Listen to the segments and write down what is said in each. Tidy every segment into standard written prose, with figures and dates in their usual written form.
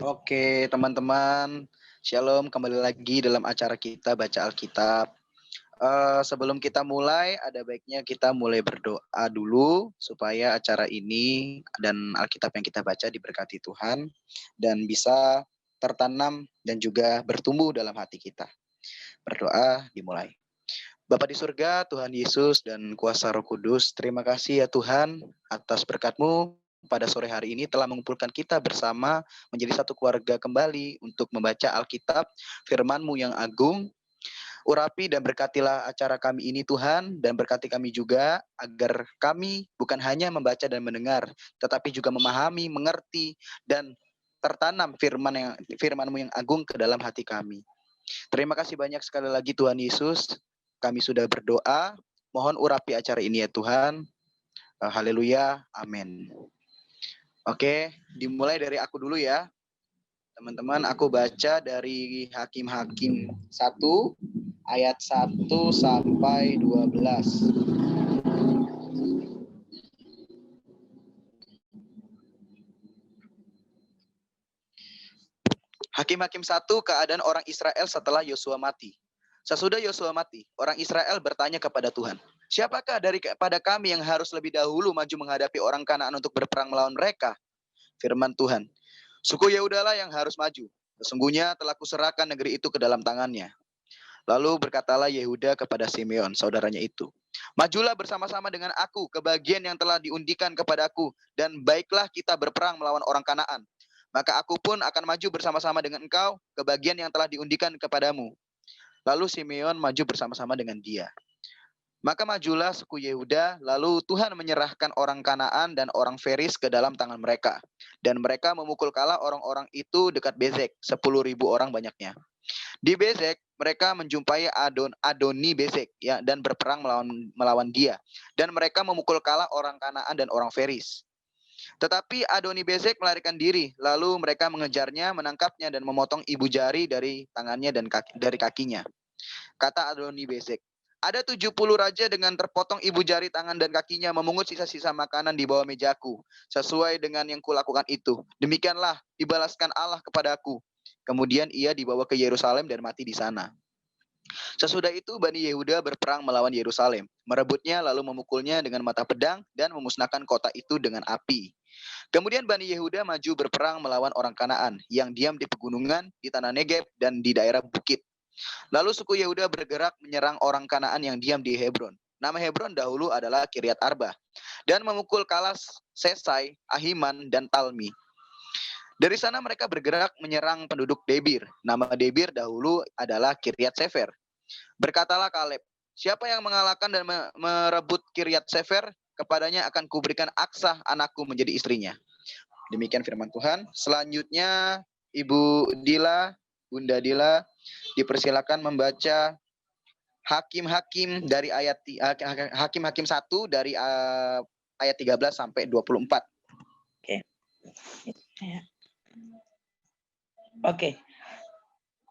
Oke, teman-teman, Shalom, kembali lagi dalam acara kita baca Alkitab. Sebelum kita mulai, ada baiknya kita mulai berdoa dulu supaya acara ini dan Alkitab yang kita baca diberkati Tuhan dan bisa tertanam dan juga bertumbuh dalam hati kita. Berdoa dimulai. Bapa di surga, Tuhan Yesus dan kuasa Roh Kudus, terima kasih ya Tuhan atas berkat-Mu pada sore hari ini telah mengumpulkan kita bersama menjadi satu keluarga kembali untuk membaca Alkitab, firman-Mu yang agung. Urapi dan berkatilah acara kami ini Tuhan, dan berkati kami juga agar kami bukan hanya membaca dan mendengar, tetapi juga memahami, mengerti, dan tertanam firman-Mu yang agung ke dalam hati kami. Terima kasih banyak sekali lagi Tuhan Yesus. Kami sudah berdoa. Mohon urapi acara ini ya Tuhan. Haleluya. Amin. Oke, dimulai dari aku dulu ya. Teman-teman, aku baca dari Hakim-Hakim 1 ayat 1 sampai 12. Hakim-Hakim 1, keadaan orang Israel setelah Yosua mati. Sesudah Yosua mati, orang Israel bertanya kepada Tuhan, siapakah daripada kami yang harus lebih dahulu maju menghadapi orang Kanaan untuk berperang melawan mereka? Firman Tuhan, suku Yehuda lah yang harus maju. Sesungguhnya telah kuserahkan negeri itu ke dalam tangannya. Lalu berkatalah Yehuda kepada Simeon, saudaranya itu, majulah bersama-sama dengan aku ke bagian yang telah diundikan kepadaku, dan baiklah kita berperang melawan orang Kanaan. Maka aku pun akan maju bersama-sama dengan engkau ke bagian yang telah diundikan kepadamu. Lalu Simeon maju bersama-sama dengan dia. Maka majulah suku Yehuda, lalu Tuhan menyerahkan orang Kanaan dan orang Feris ke dalam tangan mereka. Dan mereka memukul kalah orang-orang itu dekat Bezek, 10.000 orang banyaknya. Di Bezek, mereka menjumpai Adoni Bezek ya, dan berperang melawan dia. Dan mereka memukul kalah orang Kanaan dan orang Feris. Tetapi Adoni Bezek melarikan diri, lalu mereka mengejarnya, menangkapnya, dan memotong ibu jari dari tangannya dan dari kakinya. Kata Adoni Bezek, ada 70 raja dengan terpotong ibu jari tangan dan kakinya memungut sisa-sisa makanan di bawah mejaku. Sesuai dengan yang kulakukan itu. Demikianlah dibalaskan Allah kepadaku. Kemudian ia dibawa ke Yerusalem dan mati di sana. Sesudah itu Bani Yehuda berperang melawan Yerusalem, merebutnya lalu memukulnya dengan mata pedang dan memusnahkan kota itu dengan api. Kemudian Bani Yehuda maju berperang melawan orang Kanaan yang diam di pegunungan, di tanah Negeb, dan di daerah bukit. Lalu suku Yehuda bergerak menyerang orang Kanaan yang diam di Hebron. Nama Hebron dahulu adalah Kiryat Arba. Dan memukul kalah Sesai, Ahiman, dan Talmi. Dari sana mereka bergerak menyerang penduduk Debir. Nama Debir dahulu adalah Kiryat Sefer. Berkatalah Kaleb, siapa yang mengalahkan dan merebut Kiryat Sefer, kepadanya akan kuberikan Aksah anakku menjadi istrinya. Demikian firman Tuhan. Selanjutnya Ibu Dila, Bunda Dila, dipersilakan membaca Hakim-Hakim dari ayat Hakim-Hakim 1 dari ayat 13 sampai 24. Oke.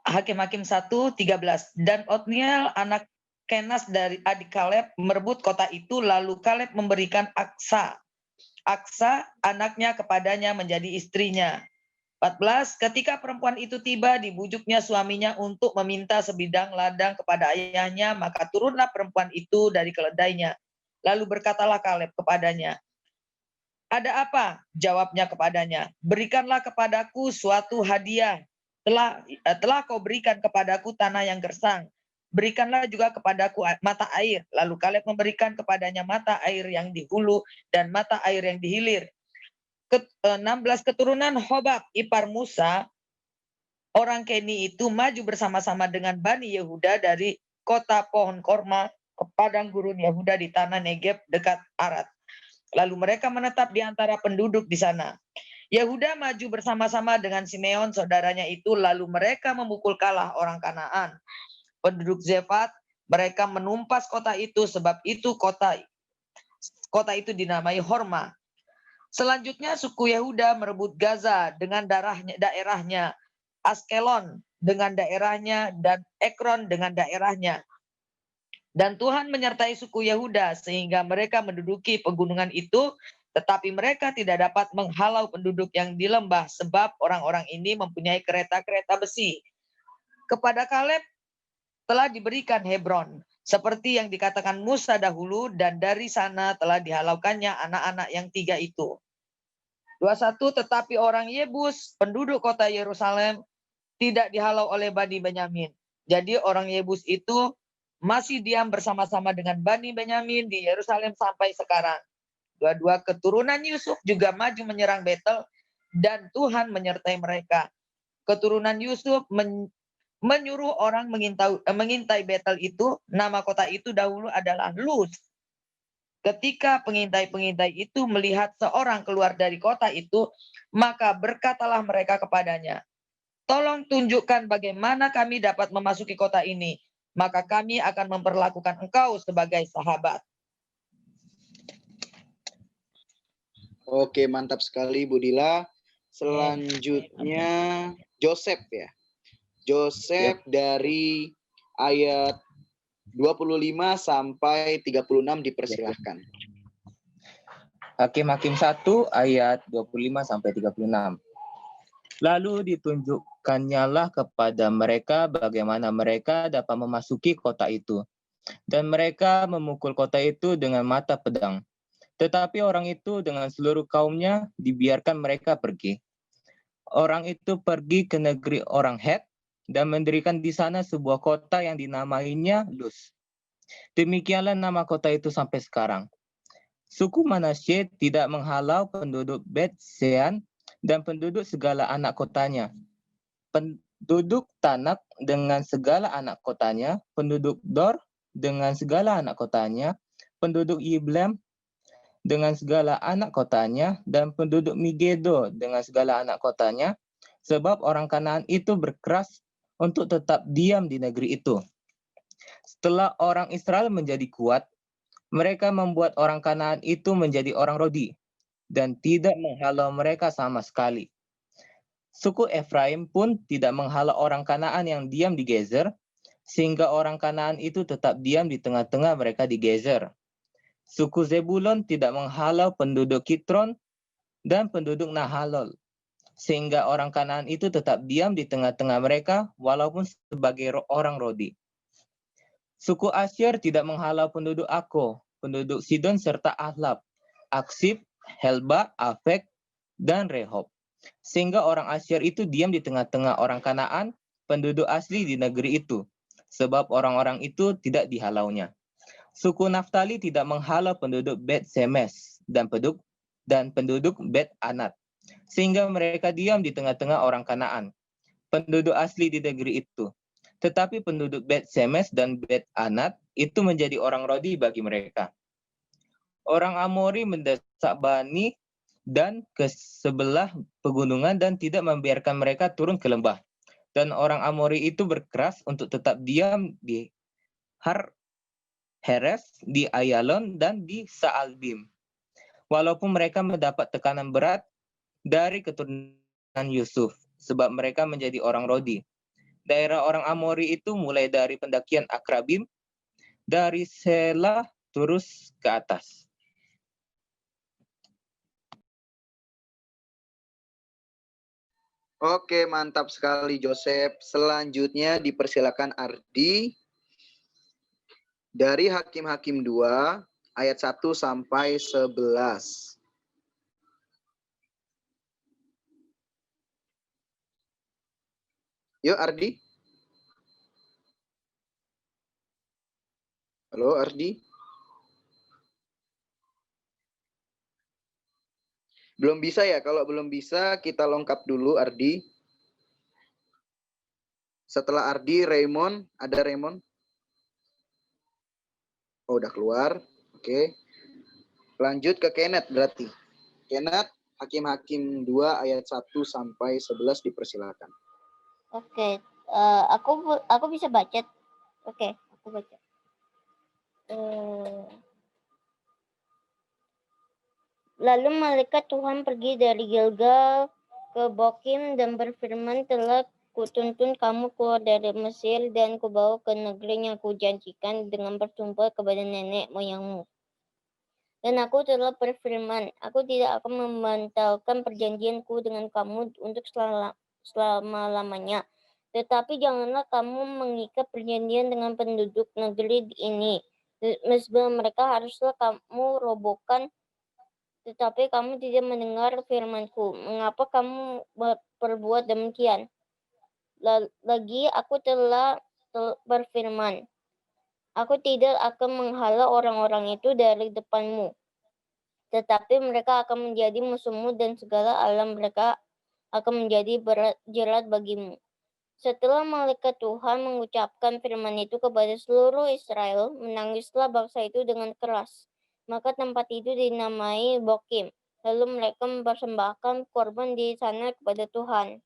Hakim-Hakim 1:13. Dan Otniel anak Kenas dari adik Kaleb merebut kota itu, lalu Kaleb memberikan Aksa anaknya kepadanya menjadi istrinya. 14. Ketika perempuan itu tiba, dibujuknya suaminya untuk meminta sebidang ladang kepada ayahnya, maka turunlah perempuan itu dari keledainya. Lalu berkatalah Kaleb kepadanya, ada apa? Jawabnya kepadanya, berikanlah kepadaku suatu hadiah. Telah kau berikan kepadaku tanah yang gersang. Berikanlah juga kepadaku mata air. Lalu Kaleb memberikan kepadanya mata air yang di hulu dan mata air yang di hilir. 16. Keturunan Hobab ipar Musa, orang Keni itu maju bersama-sama dengan Bani Yehuda dari kota pohon korma ke padang gurun Yehuda di tanah Negeb dekat Arad. Lalu mereka menetap di antara penduduk di sana. Yehuda maju bersama-sama dengan Simeon saudaranya itu, lalu mereka memukul kalah orang Kanaan. Penduduk Zefat, mereka menumpas kota itu, sebab itu kota itu dinamai Horma. Selanjutnya suku Yehuda merebut Gaza dengan daerahnya, Askelon dengan daerahnya, dan Ekron dengan daerahnya. Dan Tuhan menyertai suku Yehuda sehingga mereka menduduki pegunungan itu Tetapi mereka tidak dapat menghalau penduduk yang di lembah sebab orang-orang ini mempunyai kereta-kereta besi. Kepada Kaleb telah diberikan Hebron, seperti yang dikatakan Musa dahulu, dan dari sana telah dihalaukannya anak-anak yang 3 itu. 21, tetapi orang Yebus, penduduk kota Yerusalem, tidak dihalau oleh Bani Benyamin. Jadi orang Yebus itu masih diam bersama-sama dengan Bani Benyamin di Yerusalem sampai sekarang. 22, keturunan Yusuf juga maju menyerang Betel dan Tuhan menyertai mereka. Keturunan Yusuf menyuruh orang mengintai Betel itu. Nama kota itu dahulu adalah Luz. Ketika pengintai-pengintai itu melihat seorang keluar dari kota itu, maka berkatalah mereka kepadanya, "Tolong tunjukkan bagaimana kami dapat memasuki kota ini, maka kami akan memperlakukan engkau sebagai sahabat." Oke, mantap sekali Bu Dila. Selanjutnya Joseph ya. Joseph dari ayat 25 sampai 36 dipersilahkan. Hakim-Hakim 1 ayat 25 sampai 36. Lalu ditunjukkannyalah kepada mereka bagaimana mereka dapat memasuki kota itu. Dan mereka memukul kota itu dengan mata pedang. Tetapi orang itu dengan seluruh kaumnya dibiarkan mereka pergi. Orang itu pergi ke negeri orang Het dan mendirikan di sana sebuah kota yang dinamainya Luz. Demikianlah nama kota itu sampai sekarang. Suku Manasye tidak menghalau penduduk Bet-Sean dan penduduk segala anak kotanya. Penduduk Tanak dengan segala anak kotanya, penduduk Dor dengan segala anak kotanya, penduduk Yiblem dengan segala anak kotanya, dan penduduk Migedo dengan segala anak kotanya, sebab orang Kanaan itu berkeras untuk tetap diam di negeri itu. Setelah orang Israel menjadi kuat, mereka membuat orang Kanaan itu menjadi orang Rodi, dan tidak menghalau mereka sama sekali. Suku Efraim pun tidak menghalau orang Kanaan yang diam di Gezer, sehingga orang Kanaan itu tetap diam di tengah-tengah mereka di Gezer. Suku Zebulon tidak menghalau penduduk Kitron dan penduduk Nahalol, sehingga orang Kanaan itu tetap diam di tengah-tengah mereka walaupun sebagai orang Rodi. Suku Asyir tidak menghalau penduduk Ako, penduduk Sidon serta Ahlab, Aksib, Helba, Afek, dan Rehob. Sehingga orang Asyir itu diam di tengah-tengah orang Kanaan, penduduk asli di negeri itu, sebab orang-orang itu tidak dihalaunya. Suku Naftali tidak menghalau penduduk Bet Semes dan penduduk Bet Anat, sehingga mereka diam di tengah-tengah orang Kanaan, penduduk asli di negeri itu. Tetapi penduduk Bet Semes dan Bet Anat itu menjadi orang Rodi bagi mereka. Orang Amori mendesak Bani dan ke sebelah pegunungan dan tidak membiarkan mereka turun ke lembah. Dan orang Amori itu berkeras untuk tetap diam di Heres, di Ayalon, dan di Saalbim. Walaupun mereka mendapat tekanan berat dari keturunan Yusuf, sebab mereka menjadi orang Rodi. Daerah orang Amori itu mulai dari pendakian Akrabim, dari Selah terus ke atas. Oke, mantap sekali Joseph. Selanjutnya dipersilakan Ardi dari Hakim-Hakim 2 ayat 1 sampai 11. Yuk Ardi. Halo Ardi. Belum bisa ya? Kalau belum bisa kita lengkap dulu Ardi. Setelah Ardi, Raymond. Ada Raymond? Oh, udah keluar. Oke. Lanjut ke Kenneth berarti. Kenneth, Hakim-Hakim 2 ayat 1 sampai 11 dipersilakan. Oke, aku bisa baca. Oke, aku baca. Lalu malaikat Tuhan pergi dari Gilgal ke Bokim dan berfirman, telah kutuntun kamu keluar dari Mesir dan kubawa ke negeri yang kujanjikan dengan bersumpah kepada nenek moyangmu. Dan aku telah berfirman, aku tidak akan membatalkan perjanjianku dengan kamu untuk selama-lamanya. Tetapi janganlah kamu mengikat perjanjian dengan penduduk negeri ini. Mezbah mereka haruslah kamu robohkan, tetapi kamu tidak mendengar firmanku. Mengapa kamu berbuat demikian? Lagi aku telah berfirman, aku tidak akan menghala orang-orang itu dari depanmu, tetapi mereka akan menjadi musuhmu dan segala alam mereka akan menjadi jerat bagimu. Setelah malaikat Tuhan mengucapkan firman itu kepada seluruh Israel, menangislah bangsa itu dengan keras. Maka tempat itu dinamai Bokim. Lalu mereka mempersembahkan korban di sana kepada Tuhan.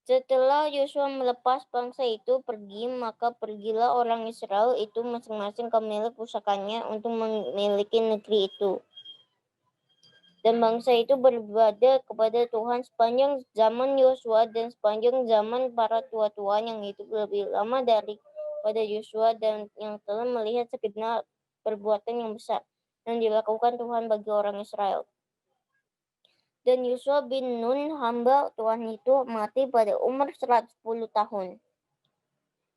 Setelah Yosua melepas bangsa itu pergi, maka pergilah orang Israel itu masing-masing ke milik pusakanya untuk memiliki negeri itu. Dan bangsa itu beribadah kepada Tuhan sepanjang zaman Yosua dan sepanjang zaman para tua-tua yang hidup lebih lama daripada Yosua dan yang telah melihat segenap perbuatan yang besar yang dilakukan Tuhan bagi orang Israel. Dan Yosua bin Nun, hamba Tuhan itu, mati pada umur 110 tahun.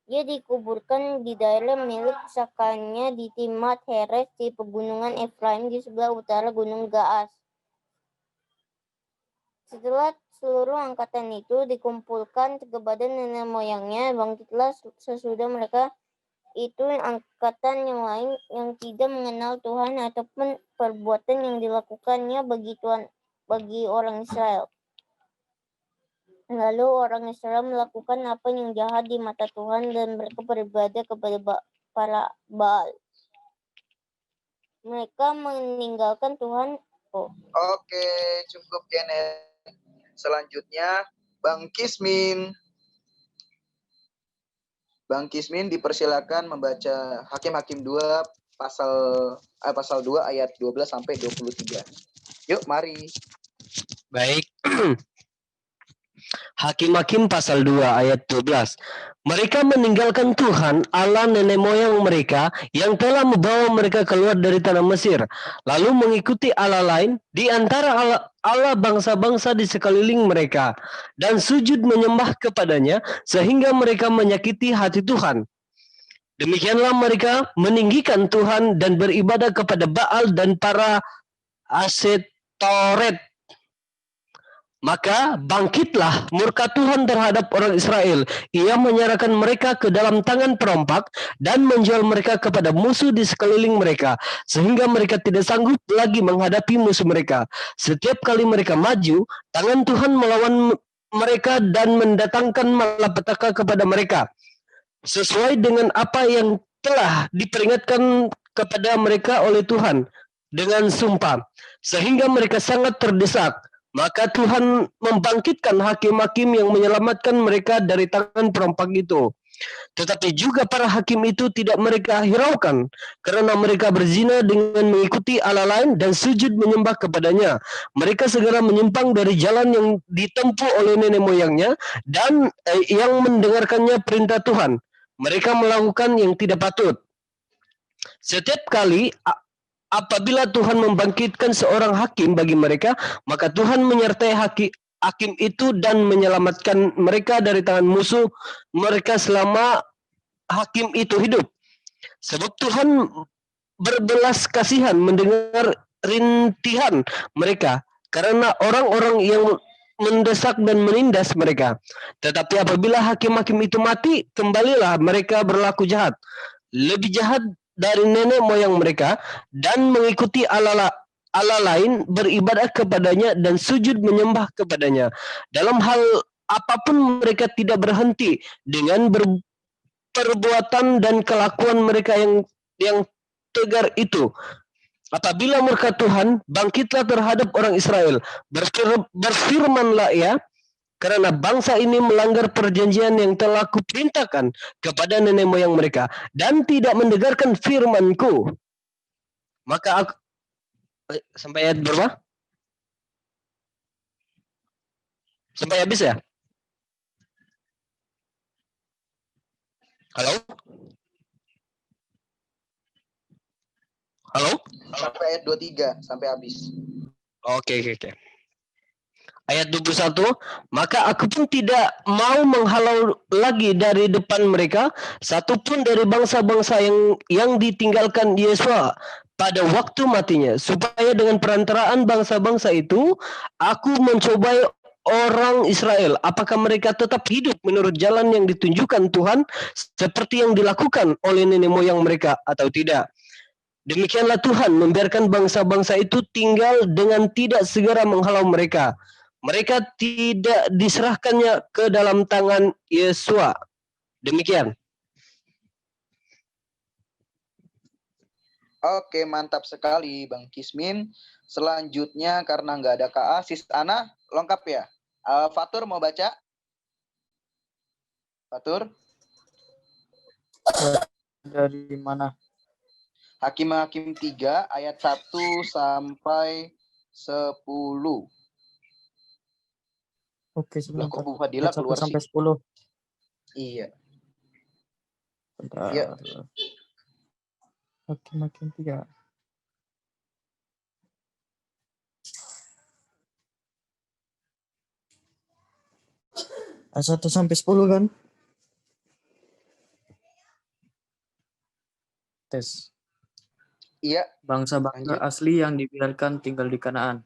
Ia dikuburkan di daerah milik pusakanya di Timnat Heres di pegunungan Efraim di sebelah utara Gunung Gaas. Setelah seluruh angkatan itu dikumpulkan kepada nenek moyangnya, bangkitlah sesudah mereka itu angkatan yang lain yang tidak mengenal Tuhan ataupun perbuatan yang dilakukannya bagi orang Israel. Lalu orang Israel melakukan apa yang jahat di mata Tuhan dan mereka beribadah kepada para Baal. Mereka meninggalkan Tuhan. Oke, cukup Kenneth. Selanjutnya Bang Kismin. Bang Kismin dipersilakan membaca Hakim-Hakim 2 pasal 2 ayat 12 sampai 23. Yuk, mari. Baik. Hakim-Hakim pasal 2 ayat 12. Mereka meninggalkan Tuhan Allah nenek moyang mereka yang telah membawa mereka keluar dari tanah Mesir, lalu mengikuti Allah lain di antara Allah bangsa-bangsa di sekeliling mereka dan sujud menyembah kepadanya sehingga mereka menyakiti hati Tuhan. Demikianlah mereka meninggikan Tuhan dan beribadah kepada Baal dan para Asetoret. Maka bangkitlah murka Tuhan terhadap orang Israel. Ia menyerahkan mereka ke dalam tangan perompak dan menjual mereka kepada musuh di sekeliling mereka, sehingga mereka tidak sanggup lagi menghadapi musuh mereka. Setiap kali mereka maju, tangan Tuhan melawan mereka dan mendatangkan malapetaka kepada mereka, sesuai dengan apa yang telah diperingatkan kepada mereka oleh Tuhan dengan sumpah, sehingga mereka sangat terdesak. Maka Tuhan membangkitkan hakim-hakim yang menyelamatkan mereka dari tangan perompak itu. Tetapi juga para hakim itu tidak mereka hiraukan, karena mereka berzina dengan mengikuti Allah lain dan sujud menyembah kepadanya. Mereka segera menyimpang dari jalan yang ditempuh oleh nenek moyangnya dan yang mendengarkannya perintah Tuhan. Mereka melakukan yang tidak patut. Setiap kali apabila Tuhan membangkitkan seorang hakim bagi mereka, maka Tuhan menyertai hakim itu dan menyelamatkan mereka dari tangan musuh mereka selama hakim itu hidup. Sebab Tuhan berbelas kasihan mendengar rintihan mereka karena orang-orang yang mendesak dan menindas mereka. Tetapi apabila hakim-hakim itu mati, kembalilah mereka berlaku jahat. Lebih jahat dari nenek moyang mereka dan mengikuti Allah lain, beribadah kepadanya dan sujud menyembah kepadanya. Dalam hal apapun mereka tidak berhenti dengan perbuatan dan kelakuan mereka yang tegar itu. Apabila murka Tuhan, bangkitlah terhadap orang Israel. Berfirmanlah ia, karena bangsa ini melanggar perjanjian yang telah kuperintahkan kepada nenek moyang mereka dan tidak mendengarkan firman-Ku. Maka aku sampai ayat berapa? Sampai habis ya? Halo? Halo? sampai ayat 23 sampai habis. Oke. Ayat 21, maka aku pun tidak mau menghalau lagi dari depan mereka satupun dari bangsa-bangsa yang ditinggalkan Yesua pada waktu matinya, supaya dengan perantaraan bangsa-bangsa itu aku mencobai orang Israel, apakah mereka tetap hidup menurut jalan yang ditunjukkan Tuhan seperti yang dilakukan oleh nenek moyang mereka atau tidak. Demikianlah Tuhan membiarkan bangsa-bangsa itu tinggal dengan tidak segera menghalau mereka. Mereka tidak diserahkannya ke dalam tangan Yesua. Demikian. Oke, mantap sekali Bang Kismin. Selanjutnya karena nggak ada KA, Sis Ana lengkap ya. Fatur mau baca? Fatur? Dari mana? Hakim-Hakim 3 ayat 1 sampai 10. Oke, Loh, sebentar. kok Bu Fadila Ayat 1 keluar sampai sih? 10. Iya. Bentar. Ya. Hakim 3. Ayat 1 sampai 10 kan? Tes. Iya. Bangsa-bangsa Lanjut. asli yang dibiarkan tinggal di Kanaan.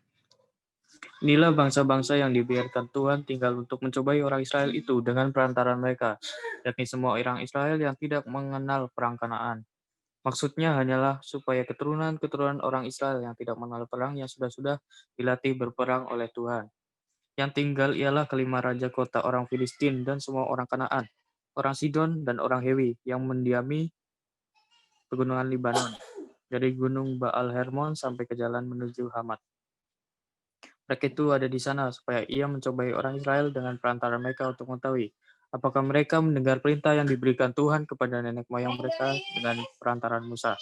Inilah bangsa-bangsa yang dibiarkan Tuhan tinggal untuk mencobai orang Israel itu dengan perantaraan mereka, yakni semua orang Israel yang tidak mengenal perang Kanaan. Maksudnya hanyalah supaya keturunan-keturunan orang Israel yang tidak mengenal perang yang sudah dilatih berperang oleh Tuhan. Yang tinggal ialah kelima raja kota orang Filistin dan semua orang Kanaan, orang Sidon dan orang Hewi yang mendiami pegunungan Libanon, dari gunung Baal Hermon sampai ke jalan menuju Hamat. Mereka itu ada di sana supaya ia mencobai orang Israel dengan perantara mereka untuk mengetahui apakah mereka mendengar perintah yang diberikan Tuhan kepada nenek moyang mereka dengan perantaraan Musa.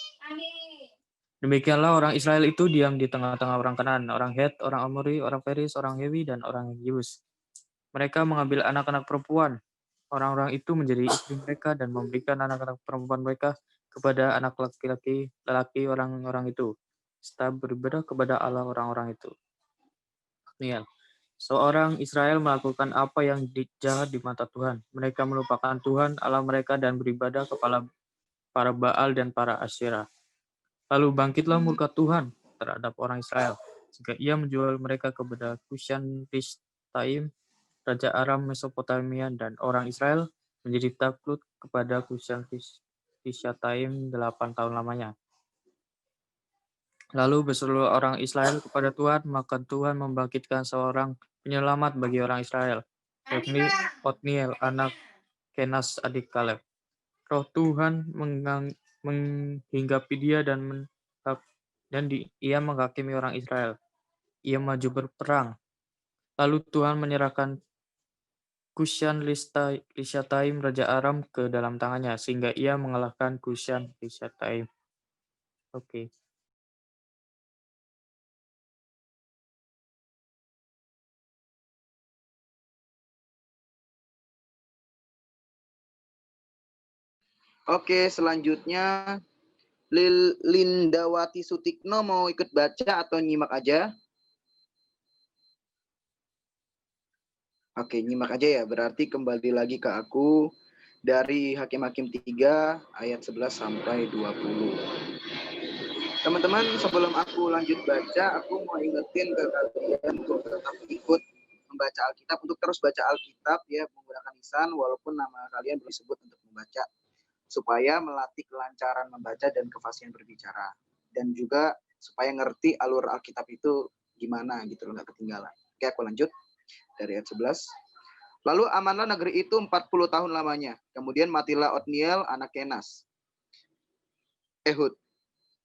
Demikianlah orang Israel itu diam di tengah-tengah orang Kanaan, orang Het, orang Amori, orang Feris, orang Hewi, dan orang Yebus. Mereka mengambil anak-anak perempuan orang-orang itu menjadi istri mereka dan memberikan anak-anak perempuan mereka kepada anak laki-laki orang-orang itu, serta beribadah kepada Allah orang-orang itu. Seorang Israel melakukan apa yang jahat di mata Tuhan. Mereka melupakan Tuhan Allah mereka dan beribadah kepada para Baal dan para Asyera. Lalu bangkitlah murka Tuhan terhadap orang Israel, sehingga ia menjual mereka kepada Kushan-Rishathaim, raja Aram Mesopotamia, dan orang Israel menjadi takluk kepada Kushan-Rishathaim 8 tahun lamanya. Lalu berseru orang Israel kepada Tuhan, maka Tuhan membangkitkan seorang penyelamat bagi orang Israel, yakni Otniel, anak Kenas, adik Kaleb. Roh Tuhan menghinggapi dia dan ia menghakimi orang Israel. Ia maju berperang. Lalu Tuhan menyerahkan Kushan-Rishathaim, raja Aram, ke dalam tangannya, sehingga ia mengalahkan Kushan-Rishathaim. Oke. Oke, selanjutnya Lindawati Sutikno mau ikut baca atau nyimak aja? Oke, nyimak aja ya. Berarti kembali lagi ke aku dari Hakim-Hakim 3 ayat 11 sampai 20. Teman-teman, sebelum aku lanjut baca, aku mau ingetin ke kalian untuk tetap ikut membaca Alkitab, untuk terus baca Alkitab ya, menggunakan lisan walaupun nama kalian belum disebut untuk membaca, supaya melatih kelancaran membaca dan kefasihan berbicara, dan juga supaya ngerti alur Alkitab itu gimana gitu loh, nggak ketinggalan. Oke, aku lanjut dari ayat 11. Lalu amanlah negeri itu 40 tahun lamanya. Kemudian matilah Otniel anak Kenas, Ehud.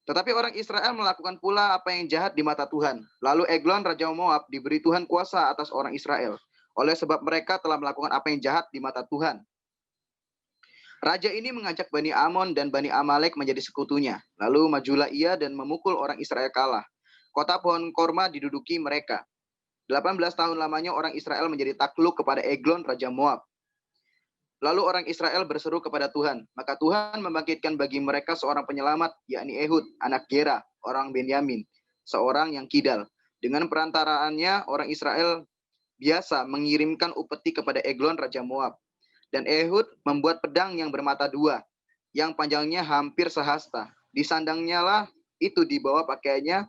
Tetapi orang Israel melakukan pula apa yang jahat di mata Tuhan. Lalu Eglon raja Moab diberi Tuhan kuasa atas orang Israel, oleh sebab mereka telah melakukan apa yang jahat di mata Tuhan. Raja ini mengajak Bani Amon dan Bani Amalek menjadi sekutunya. Lalu majulah ia dan memukul orang Israel kalah. Kota pohon korma diduduki mereka. 18 tahun lamanya orang Israel menjadi takluk kepada Eglon raja Moab. Lalu orang Israel berseru kepada Tuhan. Maka Tuhan membangkitkan bagi mereka seorang penyelamat, yakni Ehud, anak Gera, orang Benyamin, seorang yang kidal. Dengan perantaraannya, orang Israel biasa mengirimkan upeti kepada Eglon, Raja Moab. Dan Ehud membuat pedang yang bermata dua, yang panjangnya hampir sehasta. Disandangnya lah itu di bawah pakaiannya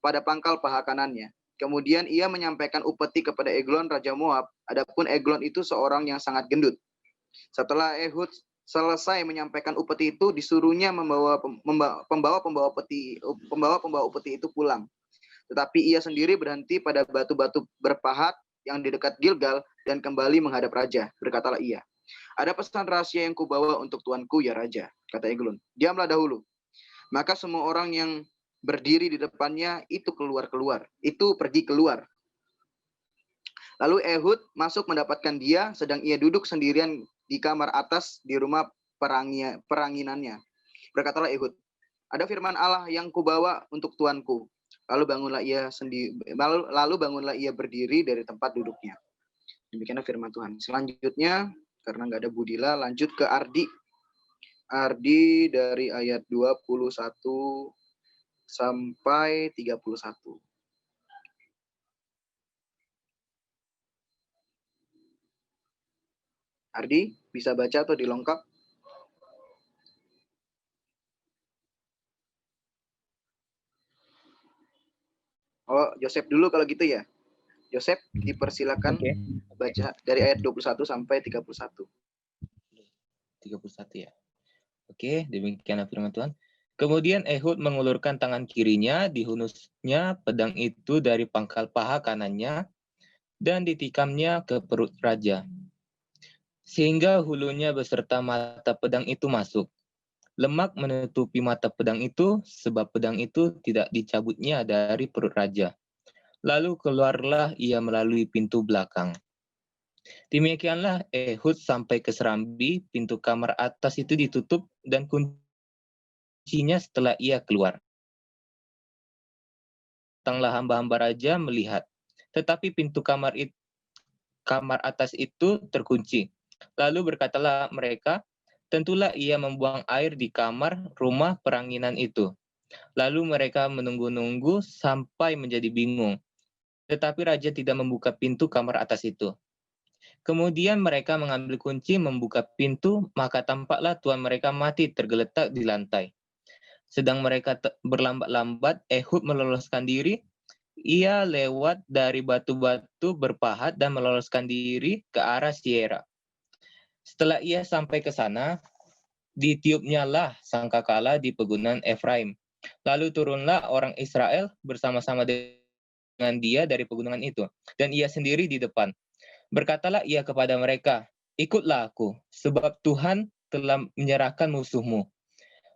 pada pangkal paha kanannya. Kemudian ia menyampaikan upeti kepada Eglon, Raja Moab. Adapun Eglon itu seorang yang sangat gendut. Setelah Ehud selesai menyampaikan upeti itu, disuruhnya pembawa upeti itu pulang. Tetapi ia sendiri berhenti pada batu-batu berpahat yang di dekat Gilgal dan kembali menghadap raja. Berkatalah ia, "Ada pesan rahasia yang kubawa untuk tuanku, ya raja," kata Eglon. "Diamlah dahulu." Maka semua orang yang berdiri di depannya itu pergi keluar. Lalu Ehud masuk mendapatkan dia, sedang ia duduk sendirian di kamar atas di rumah peranginannya. Berkatalah Ehud, "Ada firman Allah yang kubawa untuk tuanku." Lalu bangunlah ia berdiri dari tempat duduknya. Demikianlah firman Tuhan. Selanjutnya, karena nggak ada Budila, lanjut ke Ardi. Ardi dari ayat 21 sampai 31. Ardi, bisa baca atau dilengkap? Oh, Joseph dulu kalau gitu ya. Joseph, dipersilakan baca dari ayat 21 sampai 31. 31 ya. Oke, demikianlah firman Tuhan. Kemudian Ehud mengulurkan tangan kirinya, dihunusnya pedang itu dari pangkal paha kanannya, dan ditikamnya ke perut raja. Sehingga hulunya beserta mata pedang itu masuk. Lemak menutupi mata pedang itu, sebab pedang itu tidak dicabutnya dari perut raja. Lalu keluarlah ia melalui pintu belakang. Demikianlah Ehud sampai ke serambi, pintu kamar atas itu ditutup dan kuncinya setelah ia keluar. Datanglah hamba-hamba raja melihat, tetapi pintu kamar atas itu terkunci. Lalu berkatalah mereka, tentulah ia membuang air di kamar rumah peranginan itu. Lalu mereka menunggu-nunggu sampai menjadi bingung. Tetapi raja tidak membuka pintu kamar atas itu. Kemudian mereka mengambil kunci membuka pintu, maka tampaklah tuan mereka mati tergeletak di lantai. Sedang mereka berlambat-lambat, Ehud meloloskan diri. Ia lewat dari batu-batu berpahat dan meloloskan diri ke arah Sierra. Setelah ia sampai ke sana, ditiupnya lah sangkakala di pegunungan Efraim. Lalu turunlah orang Israel bersama-sama dengan dia dari pegunungan itu, dan ia sendiri di depan. Berkatalah ia kepada mereka, "Ikutlah aku, sebab Tuhan telah menyerahkan musuhmu,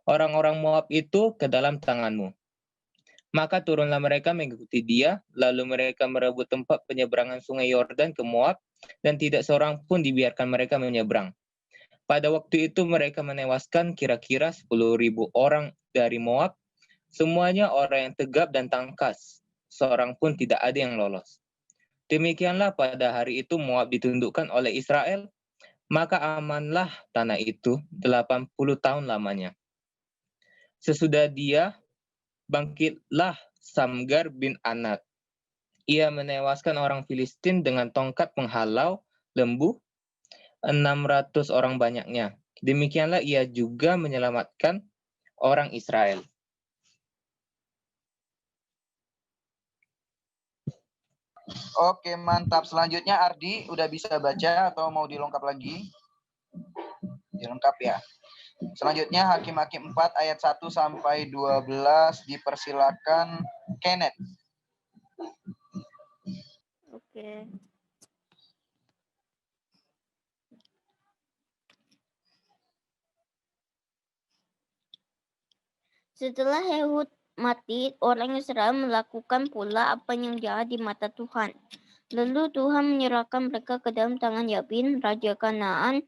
orang-orang Moab itu, ke dalam tanganmu." Maka turunlah mereka mengikuti dia, lalu mereka merebut tempat penyeberangan sungai Yordan ke Moab, dan tidak seorang pun dibiarkan mereka menyeberang. Pada waktu itu mereka menewaskan kira-kira 10.000 orang dari Moab, semuanya orang yang tegap dan tangkas, seorang pun tidak ada yang lolos. Demikianlah pada hari itu Moab ditundukkan oleh Israel, maka amanlah tanah itu 80 tahun lamanya. Sesudah dia, bangkitlah Samgar bin Anat. Ia menewaskan orang Filistin dengan tongkat penghalau lembu, 600 orang banyaknya. Demikianlah ia juga menyelamatkan orang Israel. Oke, mantap. Selanjutnya Ardi, udah bisa baca atau mau dilengkap lagi? Dilengkap ya. Selanjutnya Hakim-Hakim 4 ayat 1 sampai 12 dipersilakan Kenneth. Oke. Setelah Ehud mati, orang Israel melakukan pula apa yang jahat di mata Tuhan. Lalu Tuhan menyerahkan mereka ke dalam tangan Yabin, raja Kanaan,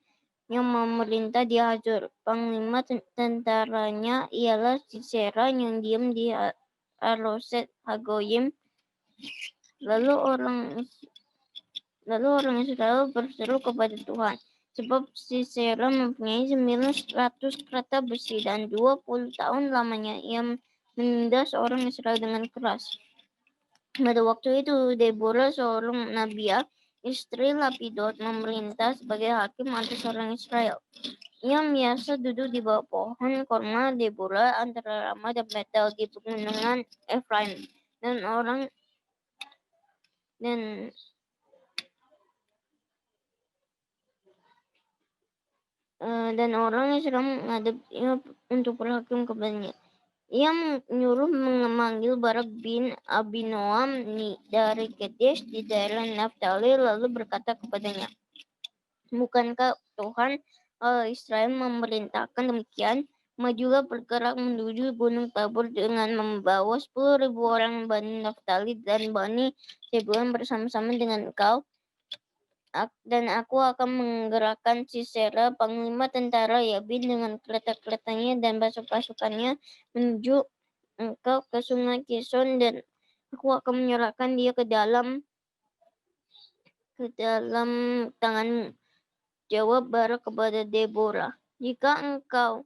yang memerintah di Hazor. Panglima tentaranya ialah Sisera yang diam di Aroset Hagoyim. Lalu orang Israel berseru kepada Tuhan, sebab Sisera mempunyai 900 kereta besi dan 20 tahun lamanya ia menindas orang Israel dengan keras. Pada waktu itu, Deborah, seorang nabiah, istri Lapidot, memerintah sebagai hakim atas orang Israel. Ia biasa duduk di bawah pohon korma Deborah antara Ramah dan Betel di pegunungan Efraim. Dan orang Israel menghadapnya untuk berhakim kepadanya. Ia menyuruh memanggil Barak bin Abinoam dari Kedesh di daerah Naftali, lalu berkata kepadanya, "Bukankah Tuhan Allah Israel memerintahkan demikian? Majulah bergerak menuju Gunung Tabor dengan membawa 10.000 orang Bani Naftali dan Bani Zebulun bersama-sama dengan engkau. Dan aku akan menggerakkan Sisera, panglima tentara Yabin, dengan kereta-keretanya dan pasukannya menuju engkau ke sungai Kison, dan aku akan menyerahkan dia ke dalam tanganmu." Jawab Barak kepada Deborah, "Jika engkau,"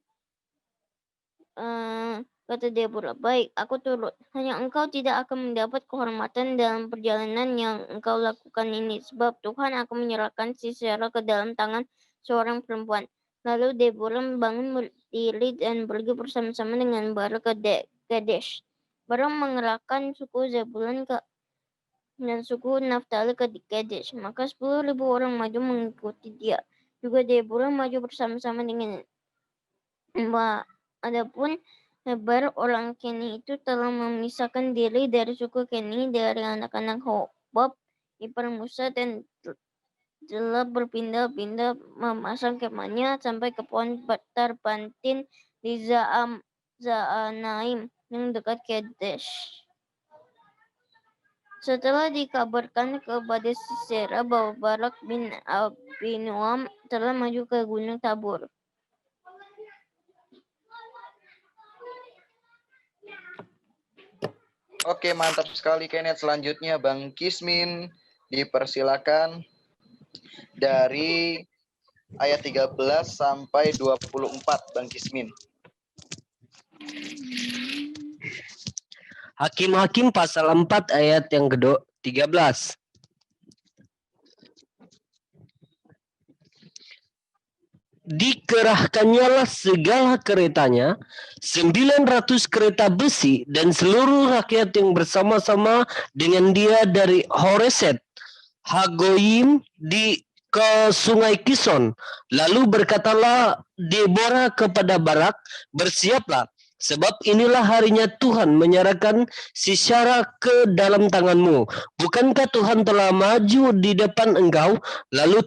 kata Deborah, "baik, aku turut. Hanya engkau tidak akan mendapat kehormatan dalam perjalanan yang engkau lakukan ini, sebab Tuhan akan menyerahkan Sisera ke dalam tangan seorang perempuan." Lalu Deborah bangun berdiri dan pergi bersama-sama dengan Barak ke Kadesh. Barak mengerahkan suku Zebulun dan suku Naftali ke Kadesh. Maka 10.000 orang maju mengikuti dia. Juga Deborah maju bersama-sama dengan Adapun Heber, orang Keni itu telah memisahkan diri dari suku Keni dari anak-anak Hobab ipar Musa, dan telah berpindah-pindah memasang kemahnya sampai ke pohon Tarbantin di Zaanaim yang dekat Kadesh. Setelah dikabarkan kepada Sisera bahwa Barak bin Abinoam telah maju ke Gunung Tabor. Oke, mantap sekali Kenneth. Selanjutnya Bang Kismin, dipersilakan dari ayat 13 sampai 24, Bang Kismin. Hakim-Hakim pasal 4 ayat yang ke-13. Dikerahkannyalah segala keretanya, 900 kereta besi, dan seluruh rakyat yang bersama-sama dengan dia dari Horeset Hagoyim ke sungai Kison. Lalu berkatalah Deborah kepada Barak, "Bersiaplah, sebab inilah harinya Tuhan menyerahkan Sisera ke dalam tanganmu. Bukankah Tuhan telah maju di depan engkau?" Lalu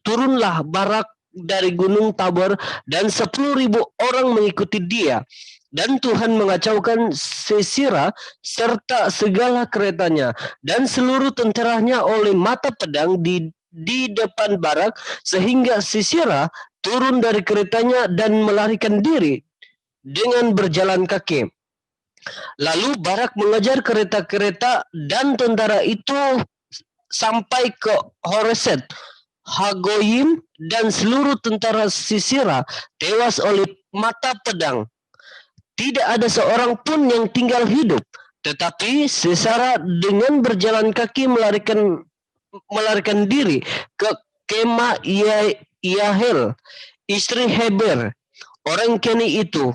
turunlah Barak dari Gunung Tabor, dan 10.000 orang mengikuti dia. Dan Tuhan mengacaukan Sisera serta segala keretanya dan seluruh tentaranya oleh mata pedang di depan Barak, sehingga Sisera turun dari keretanya dan melarikan diri dengan berjalan kaki. Lalu Barak mengejar kereta-kereta dan tentara itu sampai ke Horeset Hagoyim, dan seluruh tentara Sisera tewas oleh mata pedang. Tidak ada seorang pun yang tinggal hidup, tetapi Sisera dengan berjalan kaki melarikan diri ke kemah Yahel, istri Heber, orang Keni itu.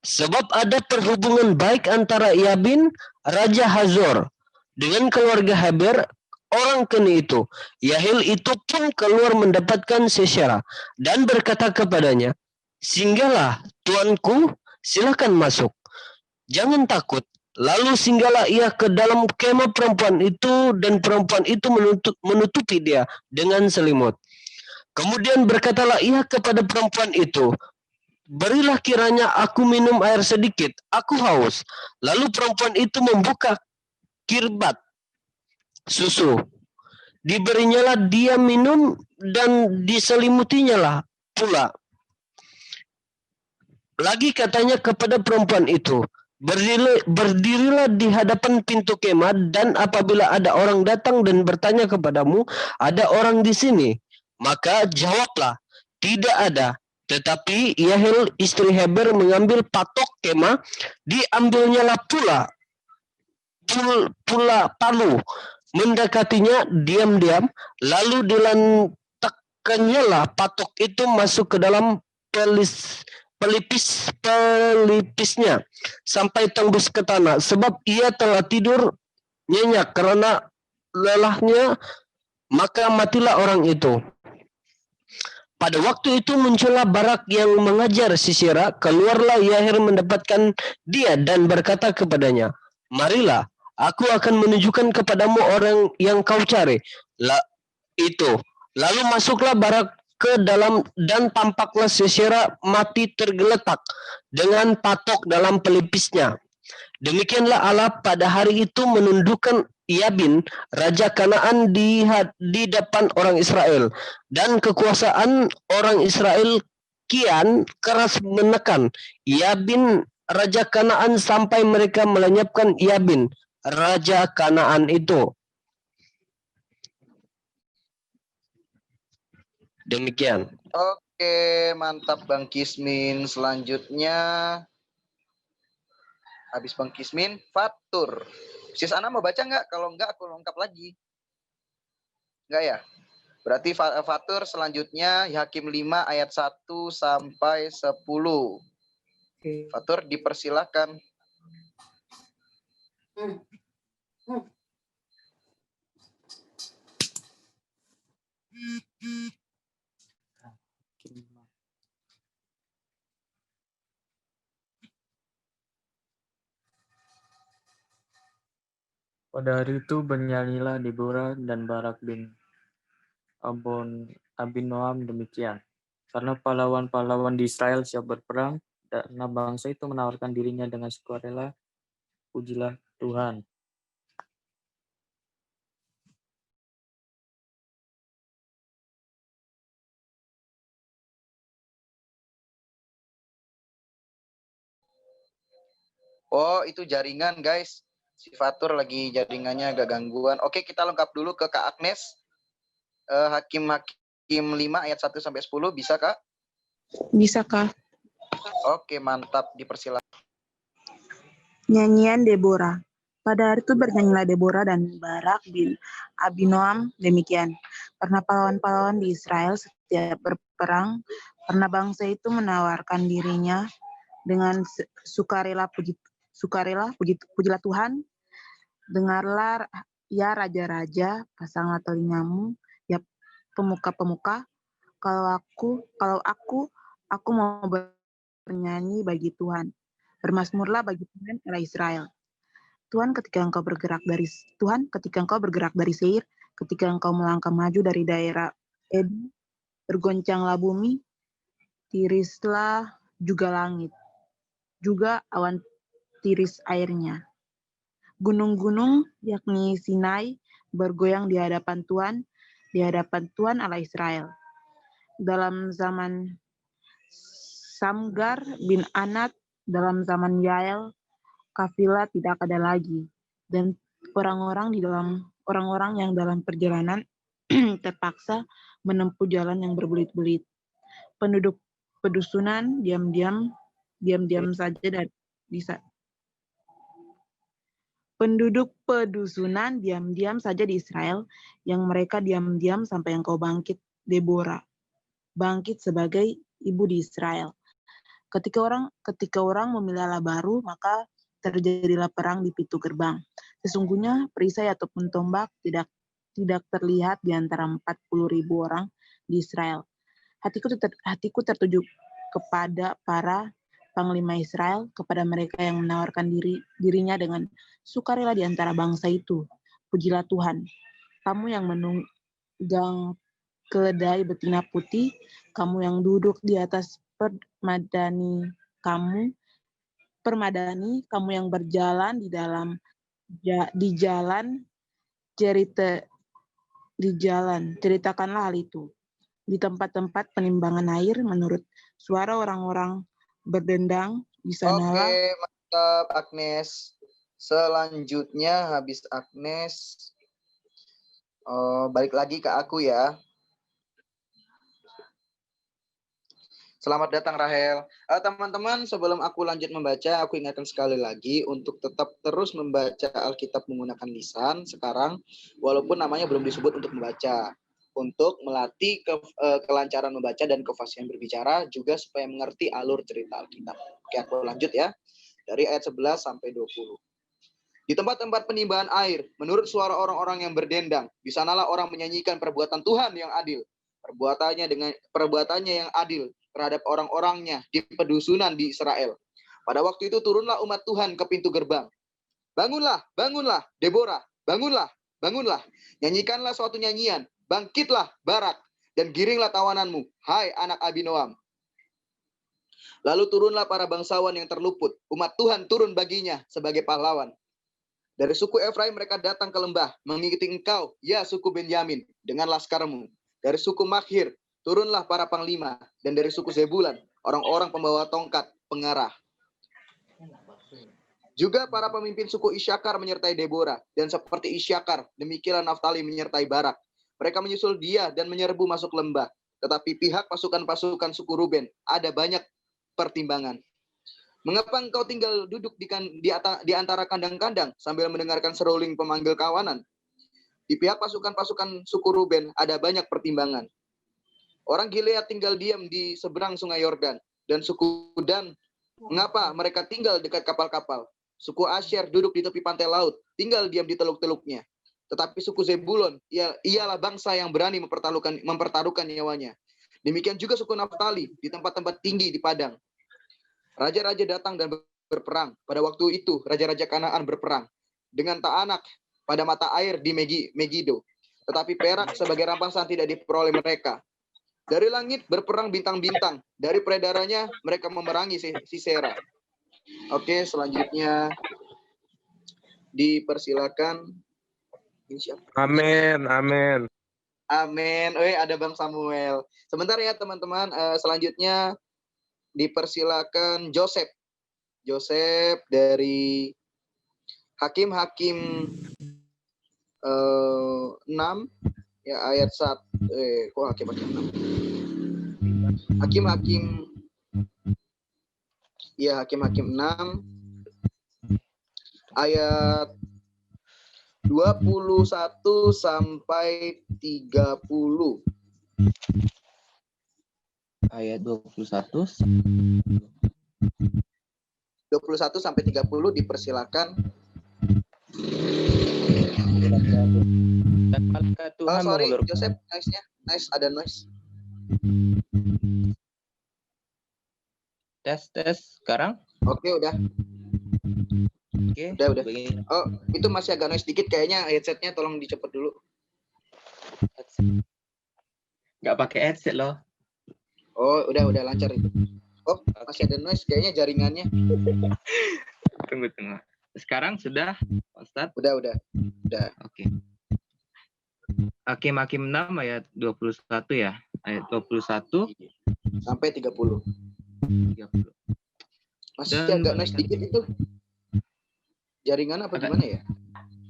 Sebab ada perhubungan baik antara Yabin, Raja Hazor, dengan keluarga Heber, orang Keni itu. Yahel itu pun keluar mendapatkan Sisera dan berkata kepadanya, "Singgahlah, tuanku, silakan masuk. Jangan takut." Lalu singgahlah ia ke dalam kemah perempuan itu, dan perempuan itu menutupi dia dengan selimut. Kemudian berkatalah ia kepada perempuan itu, "Berilah kiranya aku minum air sedikit, aku haus." Lalu perempuan itu membuka kirbat susu. Diberinyalah dia minum, dan diselimutinya lah pula. Lagi katanya kepada perempuan itu, berdirilah di hadapan pintu kemah, dan apabila ada orang datang dan bertanya kepadamu, "Ada orang di sini?" maka jawablah, "Tidak ada." Tetapi Yahel istri Heber mengambil patok kemah, diambilnyalah pula palu, mendekatinya diam-diam, lalu diletakkannya patok itu masuk ke dalam pelipisnya sampai tembus ke tanah, sebab ia telah tidur nyenyak karena lelahnya, maka matilah orang itu. Pada waktu itu muncullah Barak yang mengajar Sisera, keluarlah Yair mendapatkan dia dan berkata kepadanya, marilah, aku akan menunjukkan kepadamu orang yang kau cari. Lalu masuklah Barak ke dalam dan tampaklah Sisera mati tergeletak dengan patok dalam pelipisnya. Demikianlah Allah pada hari itu menundukkan Yabin, Raja Kanaan di depan orang Israel. Dan kekuasaan orang Israel kian keras menekan Yabin, Raja Kanaan, sampai mereka melenyapkan Yabin, Raja Kanaan itu. Demikian. Oke, mantap Bang Kismin. Selanjutnya, habis Bang Kismin, Fatur. Sis Ana mau baca nggak? Kalau nggak, aku lengkap lagi. Nggak ya? Berarti Fatur selanjutnya Hakim 5 ayat 1 sampai 10. Fatur dipersilakan. Pada hari itu bernyanyilah Deborah dan Barak bin Abinoam demikian. Karena pahlawan-pahlawan di Israel siap berperang, karena bangsa itu menawarkan dirinya dengan sukarela, pujilah Tuhan. Oh, itu jaringan, guys. Si Fatur lagi jaringannya agak gangguan. Oke, kita lengkap dulu ke Kak Agnes. Hakim 5 ayat 1 sampai 10, bisa Kak? Bisa, Kak. Oke, mantap, dipersilakan. Nyanyian Deborah. Pada hari itu bernyanyilah Deborah dan Barak bin Abinoam demikian. Karena pahlawan-pahlawan di Israel setiap berperang, karena bangsa itu menawarkan dirinya dengan sukarela, pujilah Tuhan. Dengarlah ya raja-raja, pasanglah telingamu, ya pemuka-pemuka. Kalau aku mau bernyanyi bagi Tuhan. Bermazmurlah bagi Tuhan Allah Israel. Tuhan, ketika engkau bergerak dari Seir, ketika engkau melangkah maju dari daerah Edom, bergoncanglah bumi, tirislah juga langit, juga awan tiris airnya. Gunung-gunung, yakni Sinai, bergoyang di hadapan Tuhan Allah Israel. Dalam zaman Samgar bin Anat, dalam zaman Yael, kafilah tidak ada lagi, dan orang-orang yang dalam perjalanan terpaksa menempuh jalan yang berbelit-belit. Penduduk pedusunan diam-diam saja di Israel, yang mereka diam-diam sampai engkau bangkit, Deborah, bangkit sebagai ibu di Israel. Ketika orang memilah baru, maka terjadilah perang di pintu gerbang. Sesungguhnya perisai ataupun tombak tidak terlihat di antara 40.000 orang di Israel. Hatiku tertuju kepada para panglima Israel, kepada mereka yang menawarkan dirinya dengan sukarela di antara bangsa itu. Pujilah Tuhan. Kamu yang menunggang keledai betina putih, kamu yang duduk di atas permadani, kamu yang berjalan di jalan, ceritakanlah hal itu. Di tempat-tempat penimbangan air, menurut suara orang-orang berdendang, di sanalah. Oke, mantap Agnes. Selanjutnya habis Agnes, balik lagi ke aku ya. Selamat datang Rahel. Teman-teman, sebelum aku lanjut membaca, aku ingatkan sekali lagi untuk tetap terus membaca Alkitab menggunakan lisan sekarang, walaupun namanya belum disebut untuk membaca. Untuk melatih kelancaran membaca dan kefasihan berbicara, juga supaya mengerti alur cerita Alkitab. Oke, aku lanjut ya. Dari ayat 11 sampai 20. Di tempat-tempat penimbahan air, menurut suara orang-orang yang berdendang, di sanalah orang menyanyikan perbuatan Tuhan yang adil. Perbuatannya yang adil terhadap orang-orangnya di pedusunan di Israel. Pada waktu itu turunlah umat Tuhan ke pintu gerbang. Bangunlah, bangunlah, Deborah, bangunlah, bangunlah. Nyanyikanlah suatu nyanyian. Bangkitlah, Barak, dan giringlah tawananmu, hai anak Abinoam. Lalu turunlah para bangsawan yang terluput. Umat Tuhan turun baginya sebagai pahlawan. Dari suku Efraim mereka datang ke lembah, mengikuti engkau, ya suku Benyamin, dengan laskarmu. Dari suku Makhir, turunlah para panglima, dan dari suku Zebulan, orang-orang pembawa tongkat, pengarah. Juga para pemimpin suku Isyakar menyertai Deborah, dan seperti Isyakar, demikianlah Naftali menyertai Barak. Mereka menyusul dia dan menyerbu masuk lembah. Tetapi pihak pasukan-pasukan suku Ruben ada banyak pertimbangan. Mengapa engkau tinggal duduk di antara kandang-kandang sambil mendengarkan seruling pemanggil kawanan? Di pihak pasukan-pasukan suku Ruben ada banyak pertimbangan. Orang Gilead tinggal diam di seberang sungai Yordan. Dan suku Dan, mengapa mereka tinggal dekat kapal-kapal? Suku Asyer duduk di tepi pantai laut, tinggal diam di teluk-teluknya. Tetapi suku Zebulon, ialah bangsa yang berani mempertaruhkan nyawanya. Demikian juga suku Naftali di tempat-tempat tinggi di padang. Raja-raja datang dan berperang. Pada waktu itu, raja-raja Kanaan berperang dengan Ta'anak pada mata air di Megido. Tetapi perak sebagai rampasan tidak diperoleh mereka. Dari langit berperang bintang-bintang. Dari peredarannya mereka memerangi Sisera. Oke, selanjutnya dipersilakan. Amin, amin. Amin. Ada Bang Samuel. Sebentar ya teman-teman. Selanjutnya dipersilakan Joseph. Joseph dari Hakim-Hakim 6 ya ayat 1. Kok Hakim-Hakim 6? Hakim-Hakim ya Hakim-Hakim 6 ayat 21 sampai 30. Ayat 21 sampai 30 dipersilakan. Dan malaikat Tuhan Sorry, mengulurkan. Joseph, noise-nya. Nice, ada noise. Tes sekarang. Oke, udah. Oke, Udah. begini. Oh, itu masih agak noise dikit kayaknya headsetnya tolong dicepet dulu. Nggak pakai headset loh. Oh, udah lancar itu. Oh, masih ada noise kayaknya jaringannya. Tunggu. Sekarang sudah, Ustaz? Udah. Oke. Hakim-Hakim 6 ayat 21 ya. Ayat 21 sampai 30. Masih Dan agak noise dikit itu. Jaringan apa gimana ya?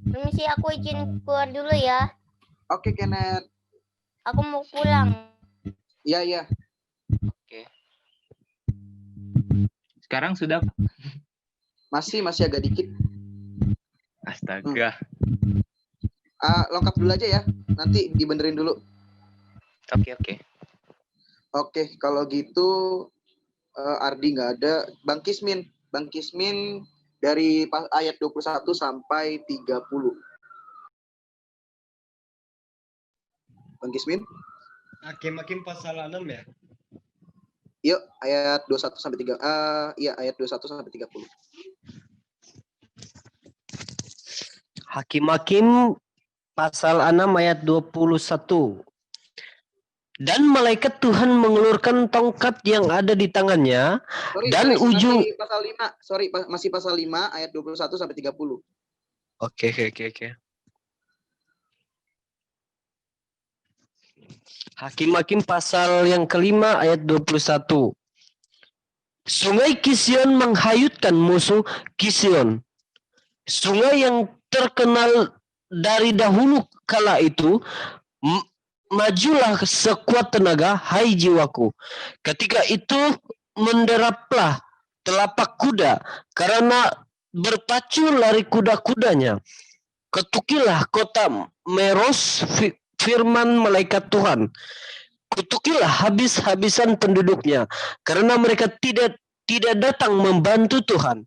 Permisi, aku izin keluar dulu ya. Oke, Kenneth. Aku mau pulang. Iya. Oke. Sekarang sudah. Masih agak dikit. Astaga. Lengkap dulu aja ya. Nanti dibenerin dulu. Oke. Oke, kalau gitu Ardi nggak ada. Bang Kismin dari ayat 21 sampai 30. Bang Kismin? Hakim-Hakim pasal 6 ya? Yuk, ayat 21 sampai 3. Ayat 21 sampai 30. Hakim-Hakim pasal 6 ayat 21. Dan malaikat Tuhan mengulurkan tongkat yang ada di tangannya dan ujung masih pasal 5. Masih pasal 5 ayat 21 sampai 30. Oke. Hakim-Hakim pasal yang kelima ayat 21. Sungai Kision menghayutkan musuh Kision. Sungai yang terkenal dari dahulu kala itu majulah sekuat tenaga, hai jiwaku. Ketika itu menderaplah telapak kuda, karena berpacu lari kuda-kudanya. Ketukilah kota Meros, firman malaikat Tuhan. Kutukilah habis-habisan penduduknya, karena mereka tidak datang membantu Tuhan.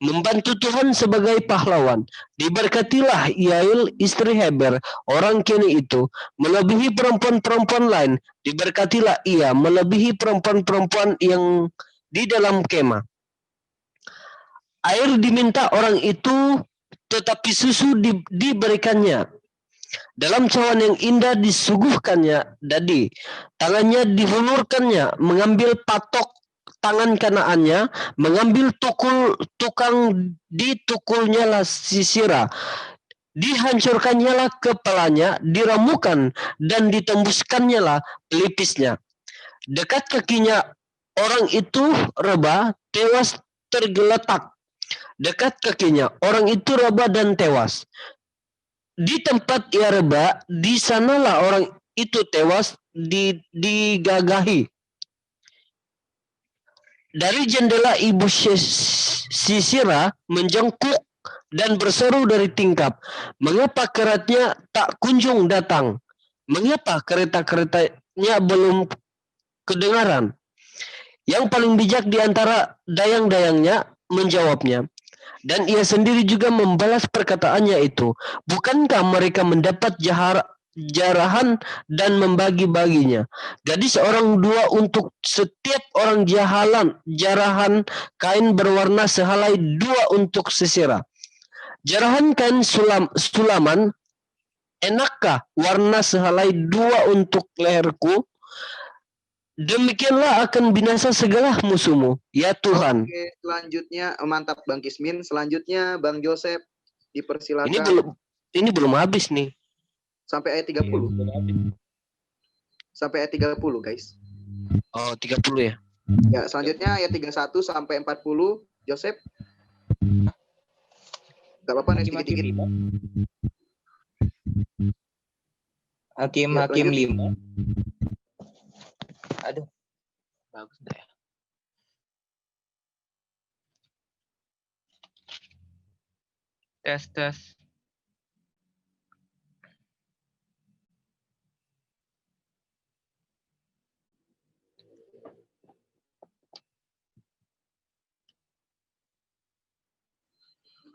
Membantu Tuhan sebagai pahlawan. Diberkatilah Yael istri Heber, orang Keni itu, melebihi perempuan-perempuan lain. Diberkatilah ia melebihi perempuan-perempuan yang di dalam kemah. Air diminta orang itu, tetapi susu diberikannya. Dalam cawan yang indah disuguhkannya dadi. Tangannya dihulurkannya, mengambil patok tangan kanannya, mengambil tukang ditukulnya lah Sisera. Dihancurkannya lah kepalanya, diramukan dan ditembuskannya lah pelipisnya. Dekat kakinya orang itu rebah, tewas tergeletak. Dekat kakinya orang itu rebah dan tewas. Di tempat ia rebah, di sanalah orang itu tewas digagahi. Dari jendela ibu Sisera menjengkuk dan berseru dari tingkap, mengapa keretanya tak kunjung datang? Mengapa kereta-keretanya belum kedengaran? Yang paling bijak di antara dayang-dayangnya menjawabnya, dan ia sendiri juga membalas perkataannya itu. Bukankah mereka mendapat jarahan dan membagi-baginya? Gadis orang dua untuk setiap orang jarahan kain berwarna sehelai dua untuk Sisera. Jarahan kain sulaman, enakkah warna sehelai dua untuk leherku? Demikianlah akan binasa segala musuhmu, ya Tuhan. Oke, selanjutnya mantap Bang Kismin. Selanjutnya Bang Joseph, dipersilakan. Ini belum habis nih. Sampai ayat 30. Sampai ayat 30, guys. Oh, 30 ya. Ya, selanjutnya ayat 31 sampai 40, Joseph. Gak apa-apa nih dikit-dikit. Hakim 5. Aduh, bagus dah ya. Tes.